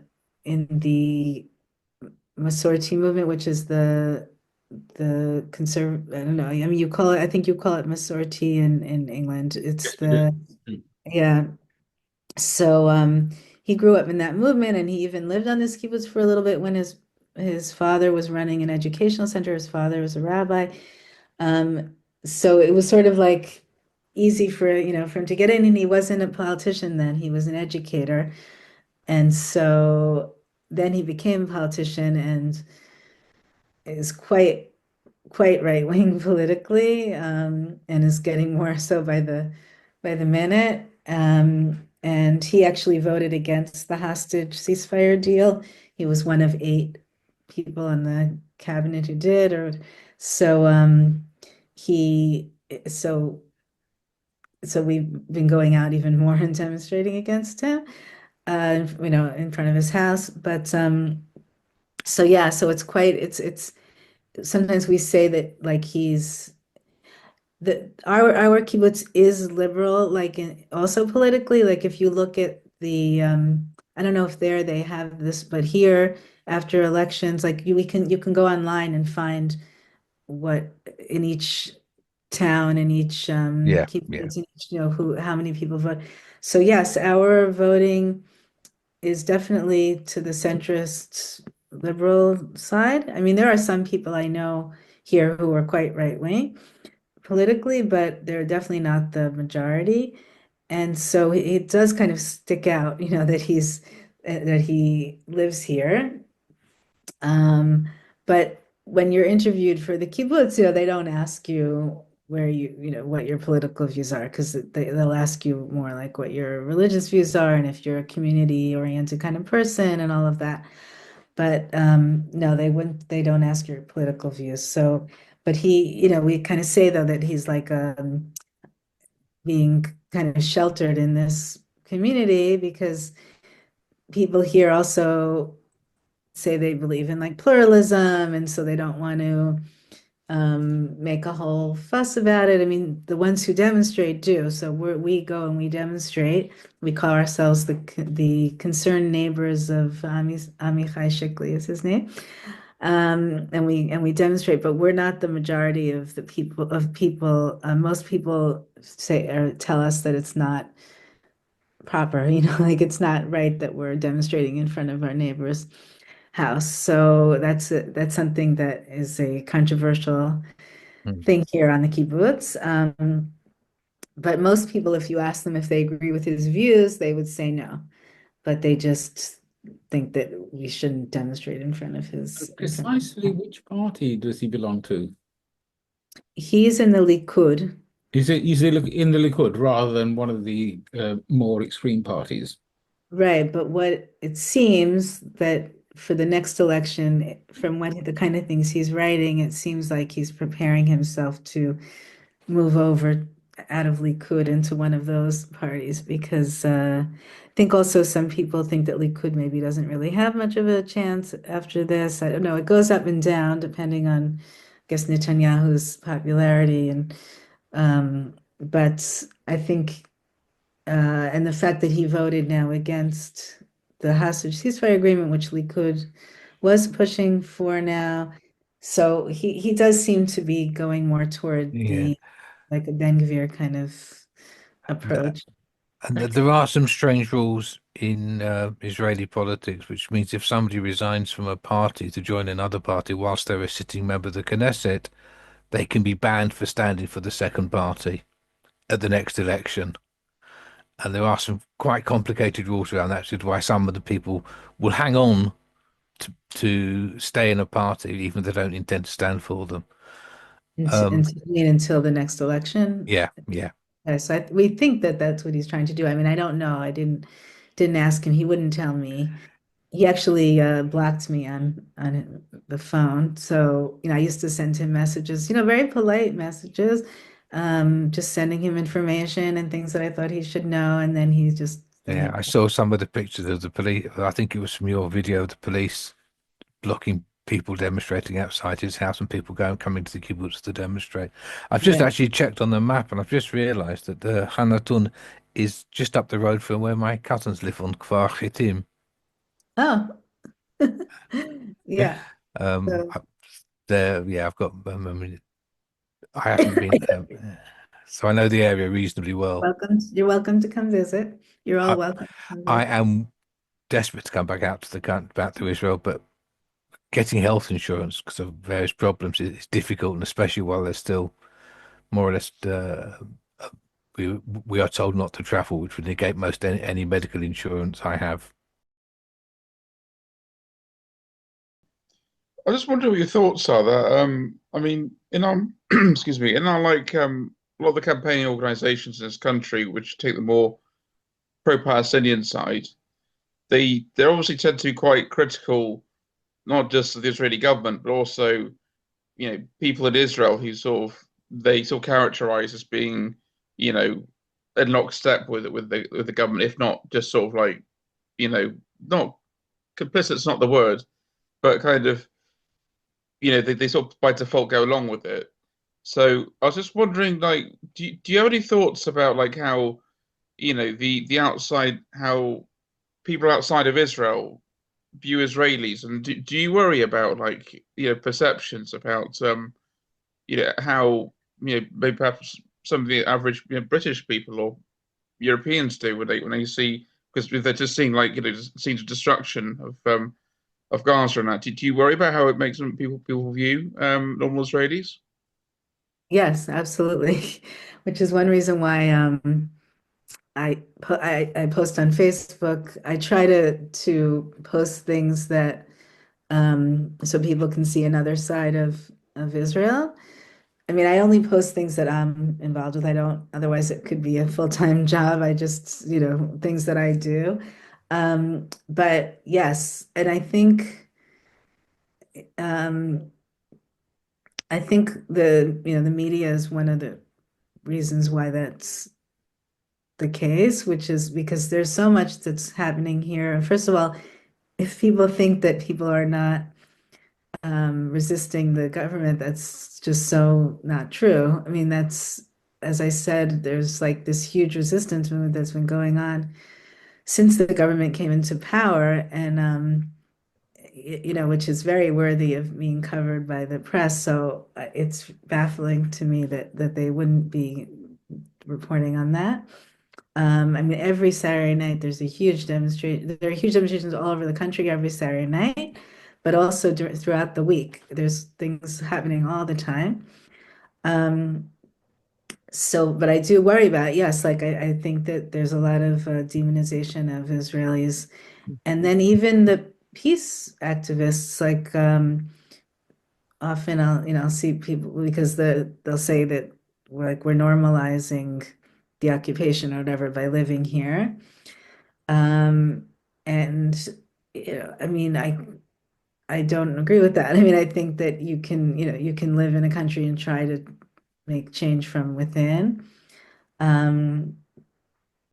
Masorti movement, which is the conserv I don't know. I mean, I think you call it Masorti in England. It's Yes, we do. the yeah. So he grew up in that movement, and he even lived on this kibbutz for a little bit when his father was running an educational center. His father was a rabbi. Um, so it was sort of like easy for him to get in, and he wasn't a politician then. He was an educator. And so then he became a politician and is quite right wing politically, and is getting more so by the minute. And he actually voted against the hostage ceasefire deal. He was one of 8 people on the cabinet who did, or so he so so we've been going out even more and demonstrating against him, in front of his house. But so yeah, so it's sometimes we say that like our kibbutz is liberal, like also politically. Like if you look at I don't know if there they have this, but here after elections, like you can go online and find what in each town in each Yeah, yeah. kibbutz, in each, how many people vote. So yes, our voting is definitely to the centrist liberal side. I mean, there are some people I know here who are quite right wing politically, but they're definitely not the majority. And so it does kind of stick out, that he lives here. But when you're interviewed for the kibbutz, they don't ask you what your political views are, because they'll ask you more like what your religious views are and if you're a community-oriented kind of person and all of that. But no, they don't ask your political views. So, but we kind of say though that he's like being kind of sheltered in this community because people here also say they believe in like pluralism, and so they don't want to make a whole fuss about it. I mean, the ones who demonstrate do. So we go and we demonstrate. We call ourselves the concerned neighbors of Amichai Shikli is his name. And we demonstrate, but we're not the majority of the people. Most people say or tell us that it's not proper, like it's not right that we're demonstrating in front of our neighbor's house. So that's something that is a controversial Mm. thing here on the kibbutz. But most people, if you ask them if they agree with his views, they would say no. But they just think that we shouldn't demonstrate in front of Precisely which party does he belong to? He's in the Likud. Is it in the Likud rather than one of the more extreme parties? Right, but what it seems that for the next election, from what the kind of things he's writing, it seems like he's preparing himself to move over out of Likud into one of those parties because I think also some people think that Likud maybe doesn't really have much of a chance after this. I don't know. It goes up and down depending on, I guess, Netanyahu's popularity but I think and the fact that he voted now against the hostage ceasefire agreement, which Likud was pushing for now. So he does seem to be going more toward Yeah. the like a Ben Gvir kind of approach. And there are some strange rules in Israeli politics, which means if somebody resigns from a party to join another party whilst they're a sitting member of the Knesset, they can be banned for standing for the second party at the next election. And there are some quite complicated rules around that, which is why some of the people will hang on to stay in a party even if they don't intend to stand for them. Until the next election. Yeah, yeah, Yes, we think that that's what he's trying to do. I mean, I don't know. I didn't ask him. He wouldn't tell me. He actually blocked me on the phone. So, I used to send him messages, very polite messages, just sending him information and things that I thought he should know. And then then yeah. he, I saw some of the pictures of the police. I think it was from your video of the police blocking people demonstrating outside his house and people coming to the kibbutz to demonstrate. I've just right. actually checked on the map and I've just realised that the Hanatun is just up the road from where my cousins live on Kfar Chitim. Oh, Yeah. So I- there, yeah, I've got. I mean, I haven't been there, so I know the area reasonably well. welcome. You're welcome to come visit. You're all I, welcome to come I visit. am desperate to come back out to the back to Israel, but getting health insurance because of various problems is difficult, and especially while there's still more or less uh, we are told not to travel, which would negate most any medical insurance I have. I just wonder what your thoughts are that I mean in our excuse me, in our a lot of the campaigning organizations in this country which take the more pro-Palestinian side, they obviously tend to be quite critical, not just of the Israeli government, but also, people in Israel who they sort of characterize as being, you know, in lockstep with the government, if not just sort of like, not complicit's not the word, but kind of, they sort of by default go along with it. So I was just wondering, like, do you have any thoughts about like how, the outside, how people outside of Israel view Israelis, and do you worry about like, perceptions about how, maybe perhaps some of the average, British people or Europeans do when they see, because they're just seeing like, just scenes of destruction of Gaza and that. Do you worry about how it makes people view normal Israelis? Yes, absolutely. Which is one reason why I post on Facebook. I try to post things that so people can see another side of Israel. I mean, I only post things that I'm involved with. I don't, otherwise it could be a full-time job. I just, things that I do. But yes, and um, I think the media is one of the reasons why that's the case, which is because there's so much that's happening here. First of all, if people think that people are not resisting the government, that's just so not true. I mean, as I said, there's like this huge resistance movement that's been going on since the government came into power, and which is very worthy of being covered by the press. So it's baffling to me that they wouldn't be reporting on that. I mean, every Saturday night there's a huge demonstration. There are huge demonstrations all over the country every Saturday night, but also throughout the week. There's things happening all the time. Um, but I do worry about, yes, like I think that there's a lot of demonization of Israelis, and then even the peace activists, like often I'll see people because they'll say that we're normalizing the occupation or whatever by living here. Um, and I mean, I don't agree with that. I mean, I think that you can live in a country and try to make change from within. Um,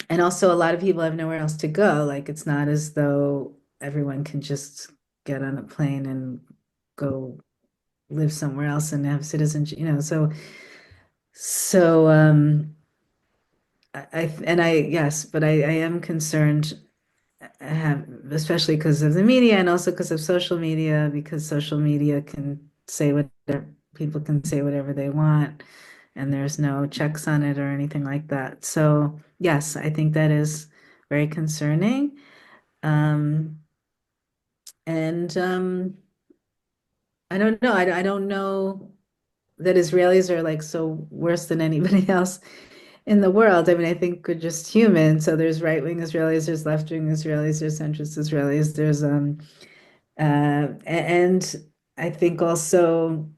and also a lot of people have nowhere else to go. Like it's not as though everyone can just get on a plane and go live somewhere else and have citizenship, so yes, but I am concerned, especially because of the media and also because of social media, because social media can say whatever people can say whatever they want, and there's no checks on it or anything like that. So yes, I think that is very concerning. Um, and I don't know. I don't know that Israelis are like so worse than anybody else in the world. I mean, I think we're just human. So there's right-wing Israelis, there's left-wing Israelis, there's centrist Israelis, there's and I think also,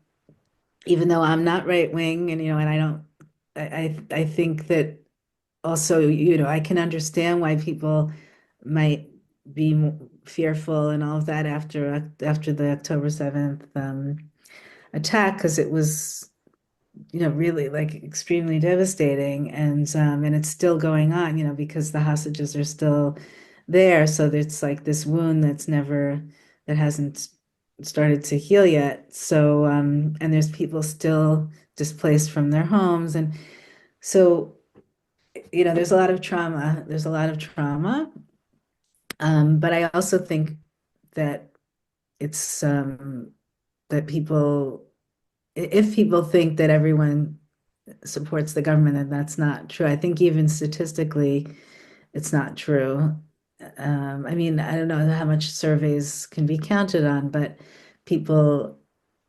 even though I'm not right-wing and and I don't I think that also, I can understand why people might be fearful and all of that after the October 7th attack, because it was really like extremely devastating, and it's still going on, because the hostages are still there. So it's like this wound that hasn't started to heal yet. So and there's people still displaced from their homes, and so there's a lot of trauma. There's a lot of trauma. But I also think that it's that if people think that everyone supports the government, then that's not true. I think even statistically, it's not true. I mean, I don't know how much surveys can be counted on, but people,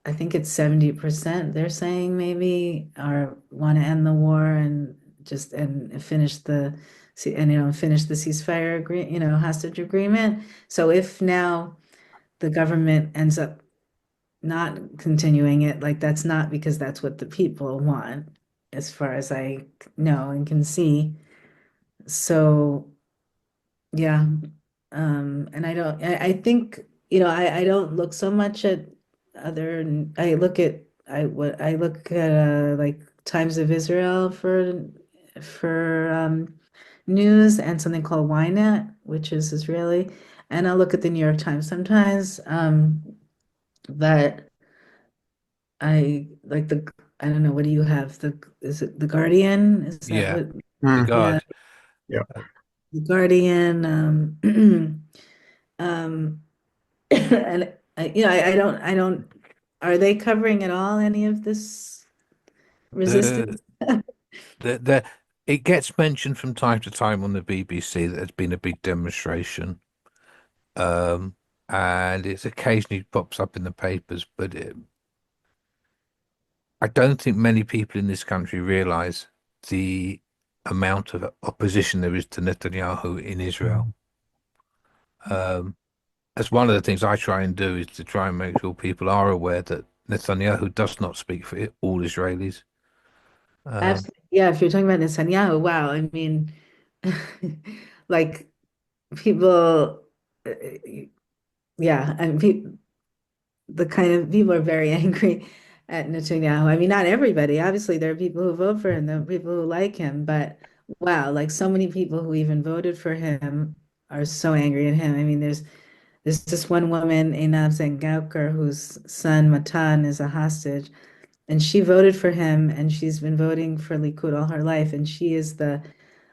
I think it's 70% they're saying maybe or want to end the war and just and finish finish the ceasefire hostage agreement. So if now the government ends up not continuing it, like that's not because that's what the people want, as far as I know and can see. So yeah, and I think, I don't look so much at I look at, I look at like Times of Israel for news and something called Ynet, which is Israeli, and I'll look at the New York Times sometimes. But I don't know, what do you have? Is it The Guardian? Is that Yeah, what? the Mm, Yeah, guard. yeah. The Guardian. Um, and I don't, are they covering at all any of this The resistance? the it gets mentioned from time to time on the BBC that there's been a big demonstration, um, and it occasionally pops up in the papers, but I don't think many people in this country realize the amount of opposition there is to Netanyahu in Israel. Um, That's one of the things I try and do is to try and make sure people are aware that Netanyahu does not speak for all Israelis. Um, Absolutely. Yeah, if you're talking about Netanyahu, wow. I mean, like people, uh, yeah, and the kind of people are very angry at Netanyahu. I mean, not everybody. Obviously, there are people who vote for him, there are people who like him, but wow, like so many people who even voted for him are so angry at him. I mean, there's this one woman, Einab Zengaukar, whose son Matan is a hostage, and she voted for him, and she's been voting for Likud all her life, and she is the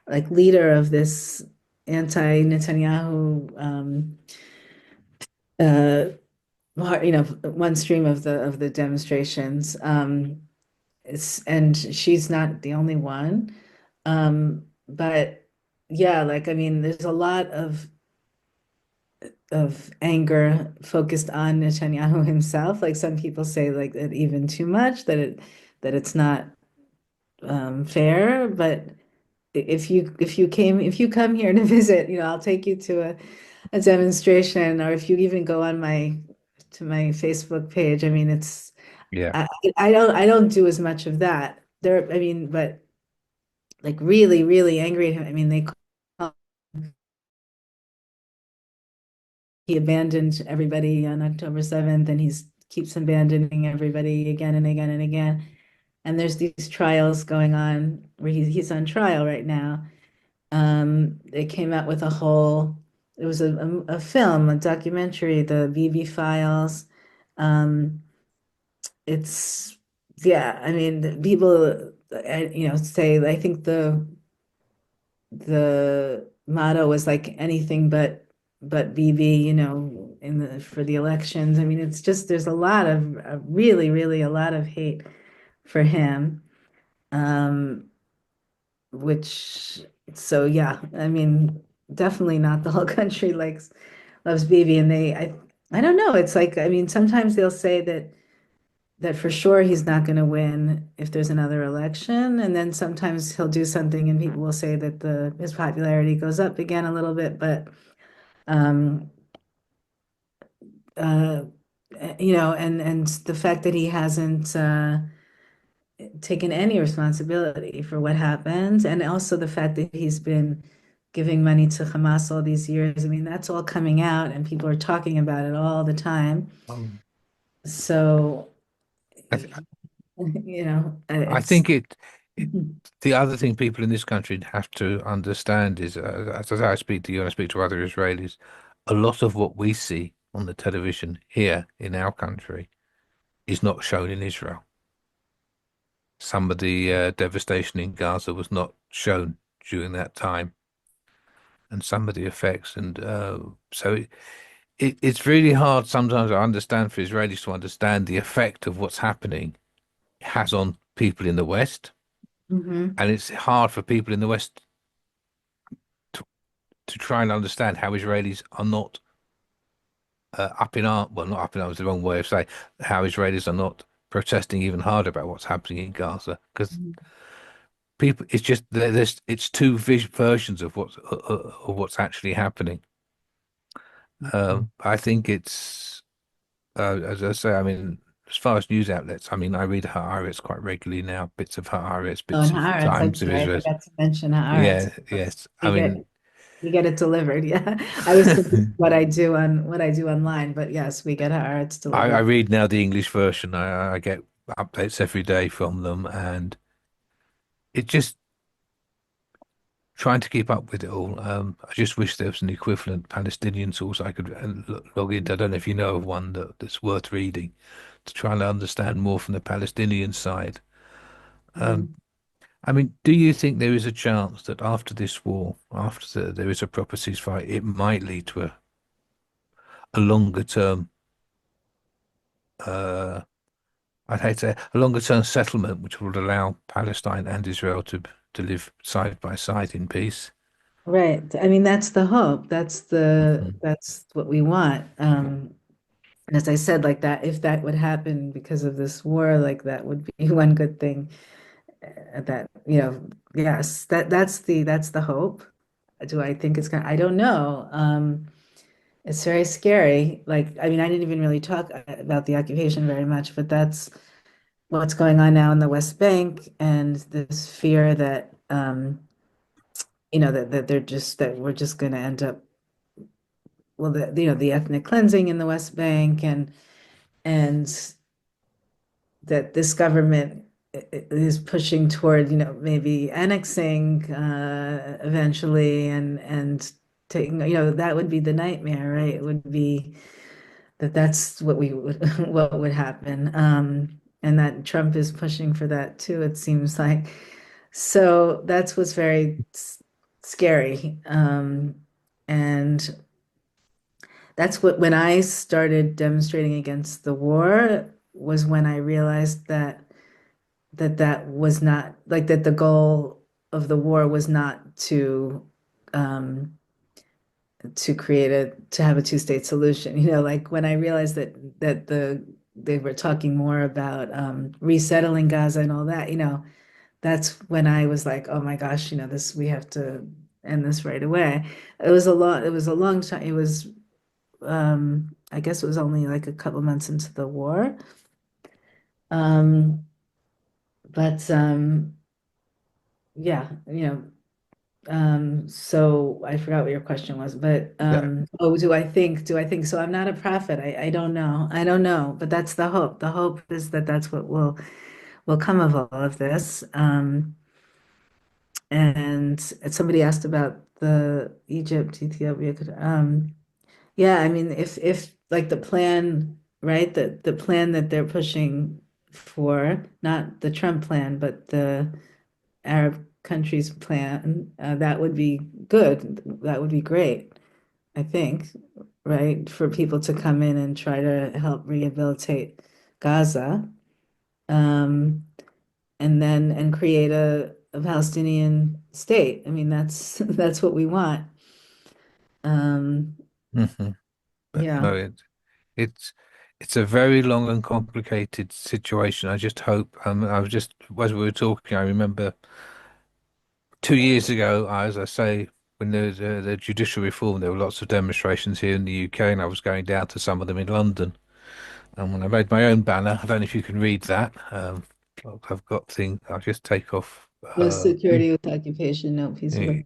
like leader of this anti-Netanyahu uh, one stream of the demonstrations. And she's not the only one. But yeah, like I mean, there's a lot of anger focused on Netanyahu himself. Like some people say, like that even too much, that it's not fair. But if you come here to visit, I'll take you to a demonstration, or if you even go on my Facebook page. I mean, yeah, I, I don't do as much of that there. I mean, but like really, really angry at him. I mean, he abandoned everybody on October 7th, and he's keeps abandoning everybody again and again and again. And there's these trials going on where he's on trial right now. They came out with it was a film, a documentary, the BB Files. Um, it's, yeah, I mean, people, say, I think the motto was like anything but BB, for the elections. I mean, it's just, there's a lot of, really, really a lot of hate for him. Um, which so yeah, I mean, definitely not the whole country loves Bibi, and I don't know, it's like, I mean, sometimes they'll say that for sure he's not going to win if there's another election, and then sometimes he'll do something and people will say that the his popularity goes up again a little bit, but um uh and the fact that he hasn't taken any responsibility for what happened, and also the fact that he's been giving money to Hamas all these years. I mean, that's all coming out, and people are talking about it all the time. um, So, I, th I it's think the other thing people in this country have to understand is, as I speak to you and I speak to other Israelis, a lot of what we see on the television here in our country is not shown in Israel. Some of the devastation in Gaza was not shown during that time, and some of the effects. And so it's really hard sometimes, I understand, for Israelis to understand the effect of what's happening has on people in the West. Hmm. And it's hard for people in the West to, to try and understand how Israelis are not up in arms. Well, not up in arms, the wrong way of saying how Israelis are not protesting even harder about what's happening in Gaza. Because people, it's just it's two versions of what's actually happening. I think it's as I say, I mean, as far as news outlets, I mean, I read Haaretz quite regularly now, bits of Haaretz, Oh, and bits of Haaretz, I'm Times of sorry, I Israel. forgot to mention Haaretz. Yeah, Of course, yes. I mean, we get it delivered. Yeah, I was thinking what I do online, but yes, we get Haaretz I delivered. read now the English version. I get updates every day from them, and it just trying to keep up with it all. I just wish there was an equivalent Palestinian source I could log into. I don't know if you know of one that's worth reading to try and understand more from the Palestinian side. Um, Mm. I mean, do you think there is a chance that after this war, there is a proper ceasefire, it might lead to a longer term, uh, I'd hate to say, a longer term settlement, which would allow Palestine and Israel to live side by side in peace? Right. I mean, that's the hope. Mhm. That's what we want. And as I said, like that, if that would happen because of this war, like that would be one good thing. That, yes, that's the hope. Do I think it's gonna? I don't know. It's very scary. Like, I mean, I didn't even really talk about the occupation very much, but that's what's going on now in the West Bank, and this fear that that we're just going to end up, well, the ethnic cleansing in the West Bank, and that this government is pushing toward, maybe annexing eventually, and taking, that would be the nightmare, right? It would be that's what we would what would happen. And that Trump is pushing for that too, it seems like. So that's what's very scary. And that's what, when I started demonstrating against the war, was when I realized that was not, like, that the goal of the war was not um, to have a two-state solution. Like, when I realized that they were talking more about resettling Gaza and all that, that's when I was like, oh my gosh, this, we have to end this right away. It was a long time. It was, I guess it was only like a couple months into the war. Um, but yeah, so I forgot what your question was, but Yeah. oh, do I think so? I'm not a prophet. I don't know. I don't know, but that's the hope. The hope is that that's what will come of all of this. And somebody asked about the Egypt, Ethiopia. Yeah, I mean, if like the plan, right? The plan that they're pushing for, not the Trump plan, but the Arab countries plan, that would be good. That would be great, I think, right? For people to come in and try to help rehabilitate Gaza, um, and create a Palestinian state. I mean, that's that's what we want. Um, Hmm. But yeah. no, it's it's a very long and complicated situation. I just hope. I was just as we were talking, I remember 2 years ago, as I say, when there was the judicial reform, there were lots of demonstrations here in the UK, and I was going down to some of them in London. And when I made my own banner, I don't know if you can read that. I've got thing. I'll just take off. No security with occupation, no peace with. Yeah,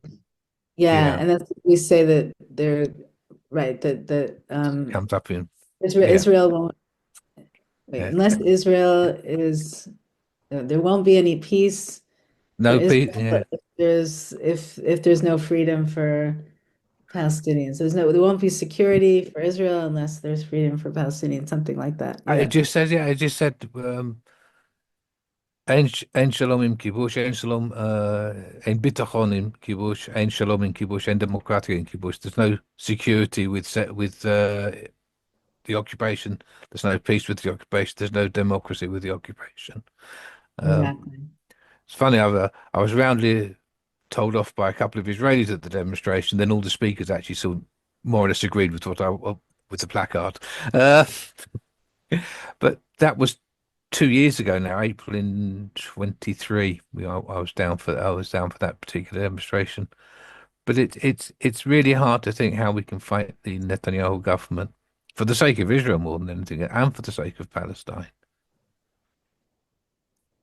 Yeah, yeah, and that's, we say that they're right, that comes up in Israel, yeah, Israel won't wait yeah. unless Israel is, there won't be any peace for No peace. Israel Yeah, if there's no freedom for Palestinians. There won't be security for Israel unless there's freedom for Palestinians, something like that. it Yeah. just says yeah. It just said אין שלום עם כיבוש, אין שלום, אין ביטחון עם כיבוש, אין שלום עם כיבוש, אין דמוקרטיה עם כיבוש. There's no security with the occupation. There's no peace with the occupation. There's no democracy with the occupation. Exactly. It's funny, I was roundly told off by a couple of Israelis at the demonstration. Then all the speakers actually sort of more or less agreed with what I with the placard. Uh, but that was 2 years ago now, April in 23. I was down for that particular demonstration. But it's really hard to think how we can fight the Netanyahu government for the sake of Israel more than anything, and for the sake of Palestine.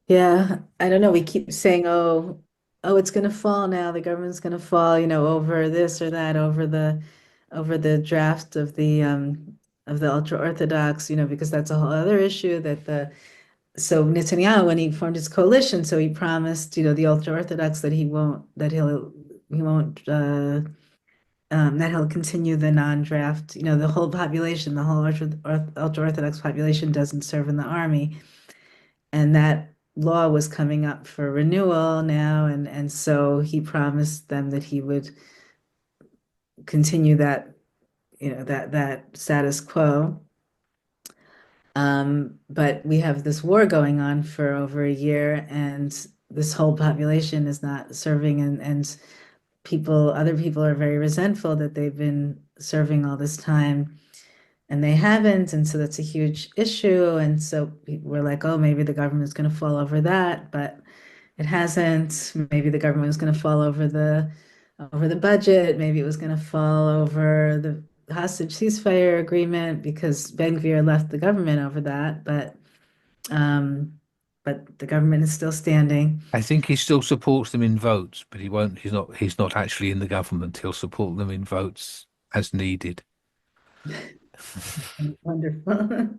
Yeah, I don't know. We keep saying, oh, it's gonna fall now. The government's gonna fall, over this or that, over the draft of the ultra Orthodox, because that's a whole other issue so Netanyahu, when he formed his coalition, so he promised, the ultra Orthodox that that he'll continue the non-draft, the whole population, the whole ultra Orthodox population doesn't serve in the army. And that law was coming up for renewal now, and so he promised them that he would continue that, that status quo. But we have this war going on for over a year, and this whole population is not serving, and other people are very resentful that they've been serving all this time and they haven't, and so that's a huge issue. And so we're like, oh, maybe the government is going to fall over that, but it hasn't. Maybe the government was going to fall over the budget. Maybe it was going to fall over the hostage ceasefire agreement because Ben Gvir left the government over that. But the government is still standing. I think he still supports them in votes, but he won't. He's not actually in the government. He'll support them in votes as needed. Wonderful.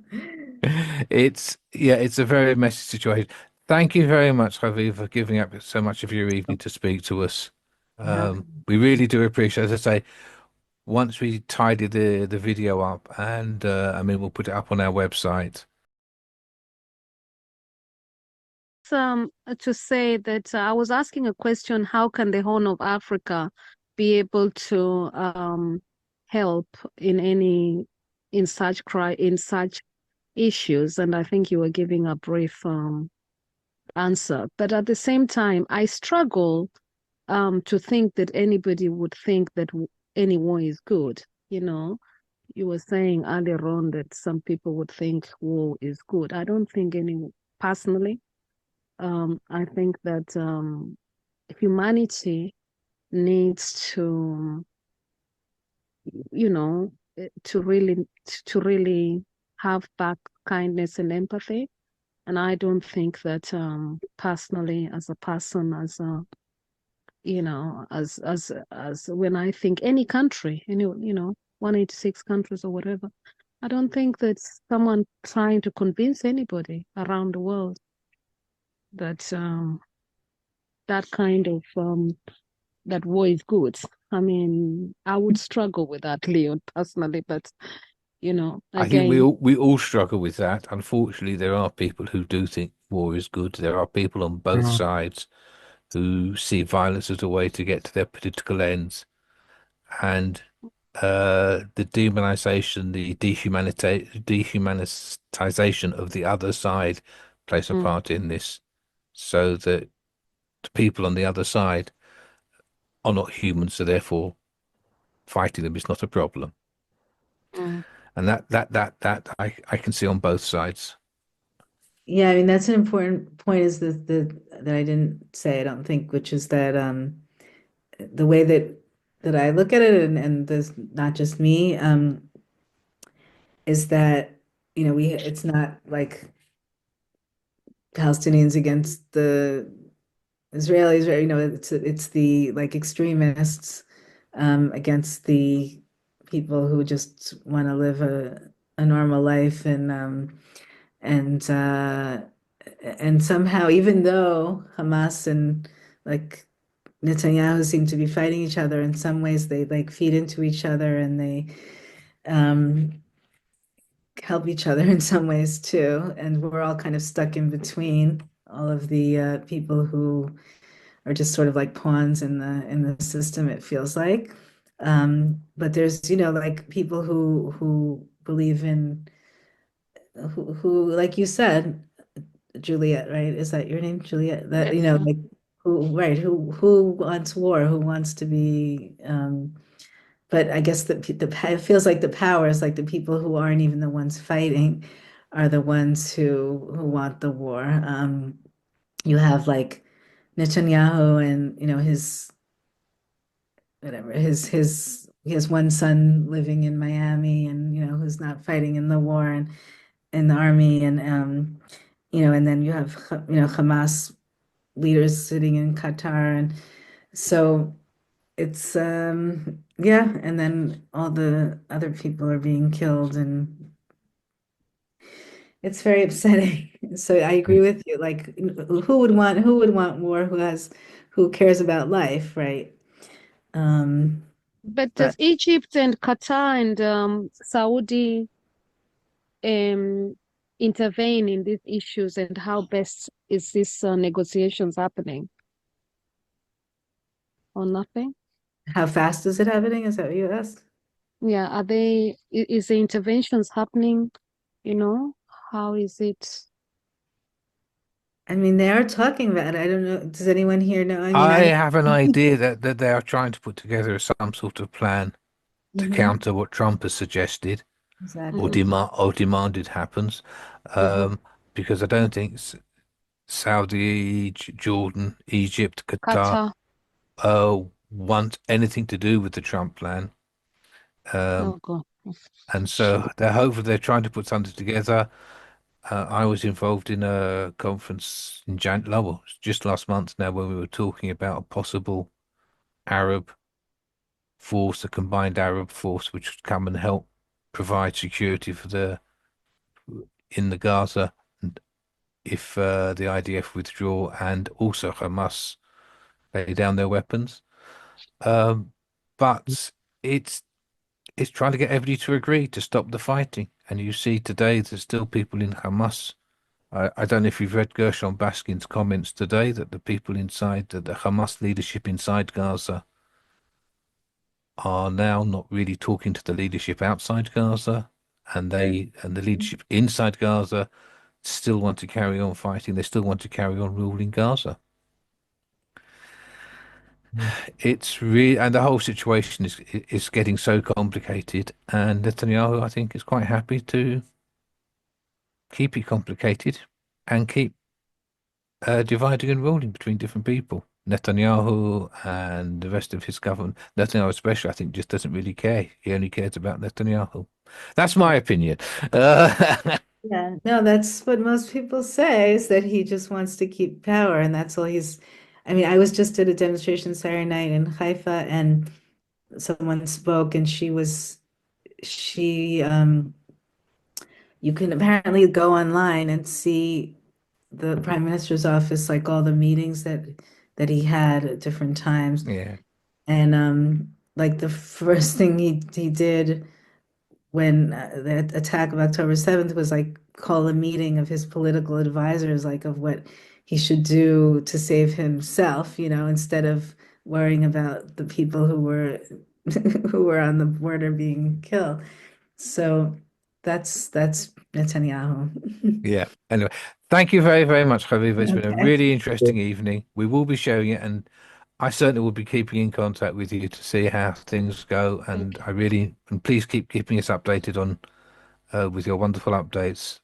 It's a very messy situation. Thank you very much, Haviva, for giving up so much of your evening to speak to us. We really do appreciate it. As I say, once we tidy the video up, and we'll put it up on our website. To say that I was asking a question: how can the Horn of Africa be able to help in such issues? And I think you were giving a brief answer, but at the same time, I struggle to think that anybody would think that any war is good. You were saying earlier on that some people would think war is good. I don't think personally. I think that humanity needs to, to really have back kindness and empathy. And I don't think that personally, as a person, as when I think any country, 186 countries or whatever, I don't think that someone trying to convince anybody around the world that that kind of that war is good. I mean, I would struggle with that, Leon, personally, but again, I think we all struggle with that. Unfortunately, there are people who do think war is good. There are people on both sides who see violence as a way to get to their political ends, and the demonization, the dehumanization of the other side plays a part in this, so that the people on the other side are not human, so therefore fighting them is not a problem. And that I can see on both sides. Yeah, I mean that's an important point, is that I didn't say, I don't think, which is that the way that I look at it, and there's not just me, is that it's not like Palestinians against the Israelis, or it's the like extremists against the people who just want to live a normal life, and somehow, even though Hamas and like Netanyahu seem to be fighting each other, in some ways they like feed into each other, and they help each other in some ways too, and we're all kind of stuck in between. all of the people who are just sort of like pawns in the system, it feels like. But there's, like people who believe in who, like you said, Juliet, right? Is that your name, Juliet? That, Yes, yeah. like who, right? Who wants war? Who wants to be? But I guess it feels like the powers, like the people who aren't even the ones fighting, are the ones who want the war. You have like Netanyahu and his whatever his he has one son living in Miami and who's not fighting in the war and in the army and and then you have Hamas leaders sitting in Qatar and so it's yeah, and then all the other people are being killed and it's very upsetting. So I agree with you. Like who would want war who cares about life, right? But does But Egypt and Qatar and Saudi um, intervene in these issues, and how best is this negotiations happening, or nothing? how fast is it happening? Is that what you asked? Yeah, is the interventions happening, you know? How is it? I mean, they are talking about it. I don't know. Does anyone here know? I mean, I I have an idea that they are trying to put together some sort of plan to Mhm, counter what Trump has suggested or exactly. Mm-hmm, demanded happens, mm-hmm. because I don't think Saudi, Jordan, Egypt, Qatar Qatar. uh, want anything to do with the Trump plan. Um, Oh God. and so they're trying to put something together. I was involved in a conference in well, just last month now, when we were talking about a possible Arab force, a combined Arab force, which would come and help provide security for in the Gaza, and if the IDF withdraw and also Hamas lay down their weapons. Um, but it's it's trying to get everybody to agree to stop the fighting. And you see today there's still people in Hamas. I don't know if you've read Gershon Baskin's comments today, that the people inside the Hamas leadership inside Gaza are now not really talking to the leadership outside Gaza, and the leadership inside Gaza still want to carry on fighting. They still want to carry on ruling Gaza. It's really, and the whole situation is getting so complicated. And Netanyahu, I think, is quite happy to keep it complicated and keep dividing and ruling between different people. Netanyahu and the rest of his government. Netanyahu, especially, I think, just doesn't really care. He only cares about Netanyahu. That's my opinion. Yeah, no, that's what most people say is that he just wants to keep power, and that's all he's. I mean, I was just at a demonstration Saturday night in Haifa, and someone spoke, and she you can apparently go online and see the prime minister's office, like all the meetings that he had at different times, Yeah, and like the first thing he did when the attack of October 7th was like call a meeting of his political advisors, like of what he should do to save himself, instead of worrying about the people who were who were on the border being killed. So that's Netanyahu. yeah. Anyway, thank you very, very much, Haviva. It's been a Okay. really interesting evening. We will be sharing it, and I certainly will be keeping in contact with you to see how things go. And and please keep keeping us updated on with your wonderful updates.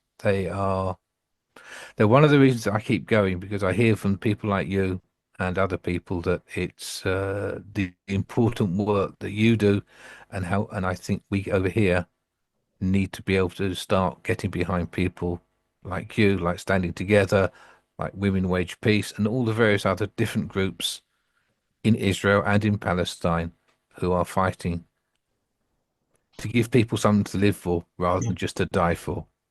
They're one of the reasons I keep going, because I hear from people like you and other people that it's the important work that you do, and I think we over here need to be able to start getting behind people like you, like Standing Together, like Women Wage Peace, and all the various other different groups in Israel and in Palestine who are fighting to give people something to live for rather than just to die for.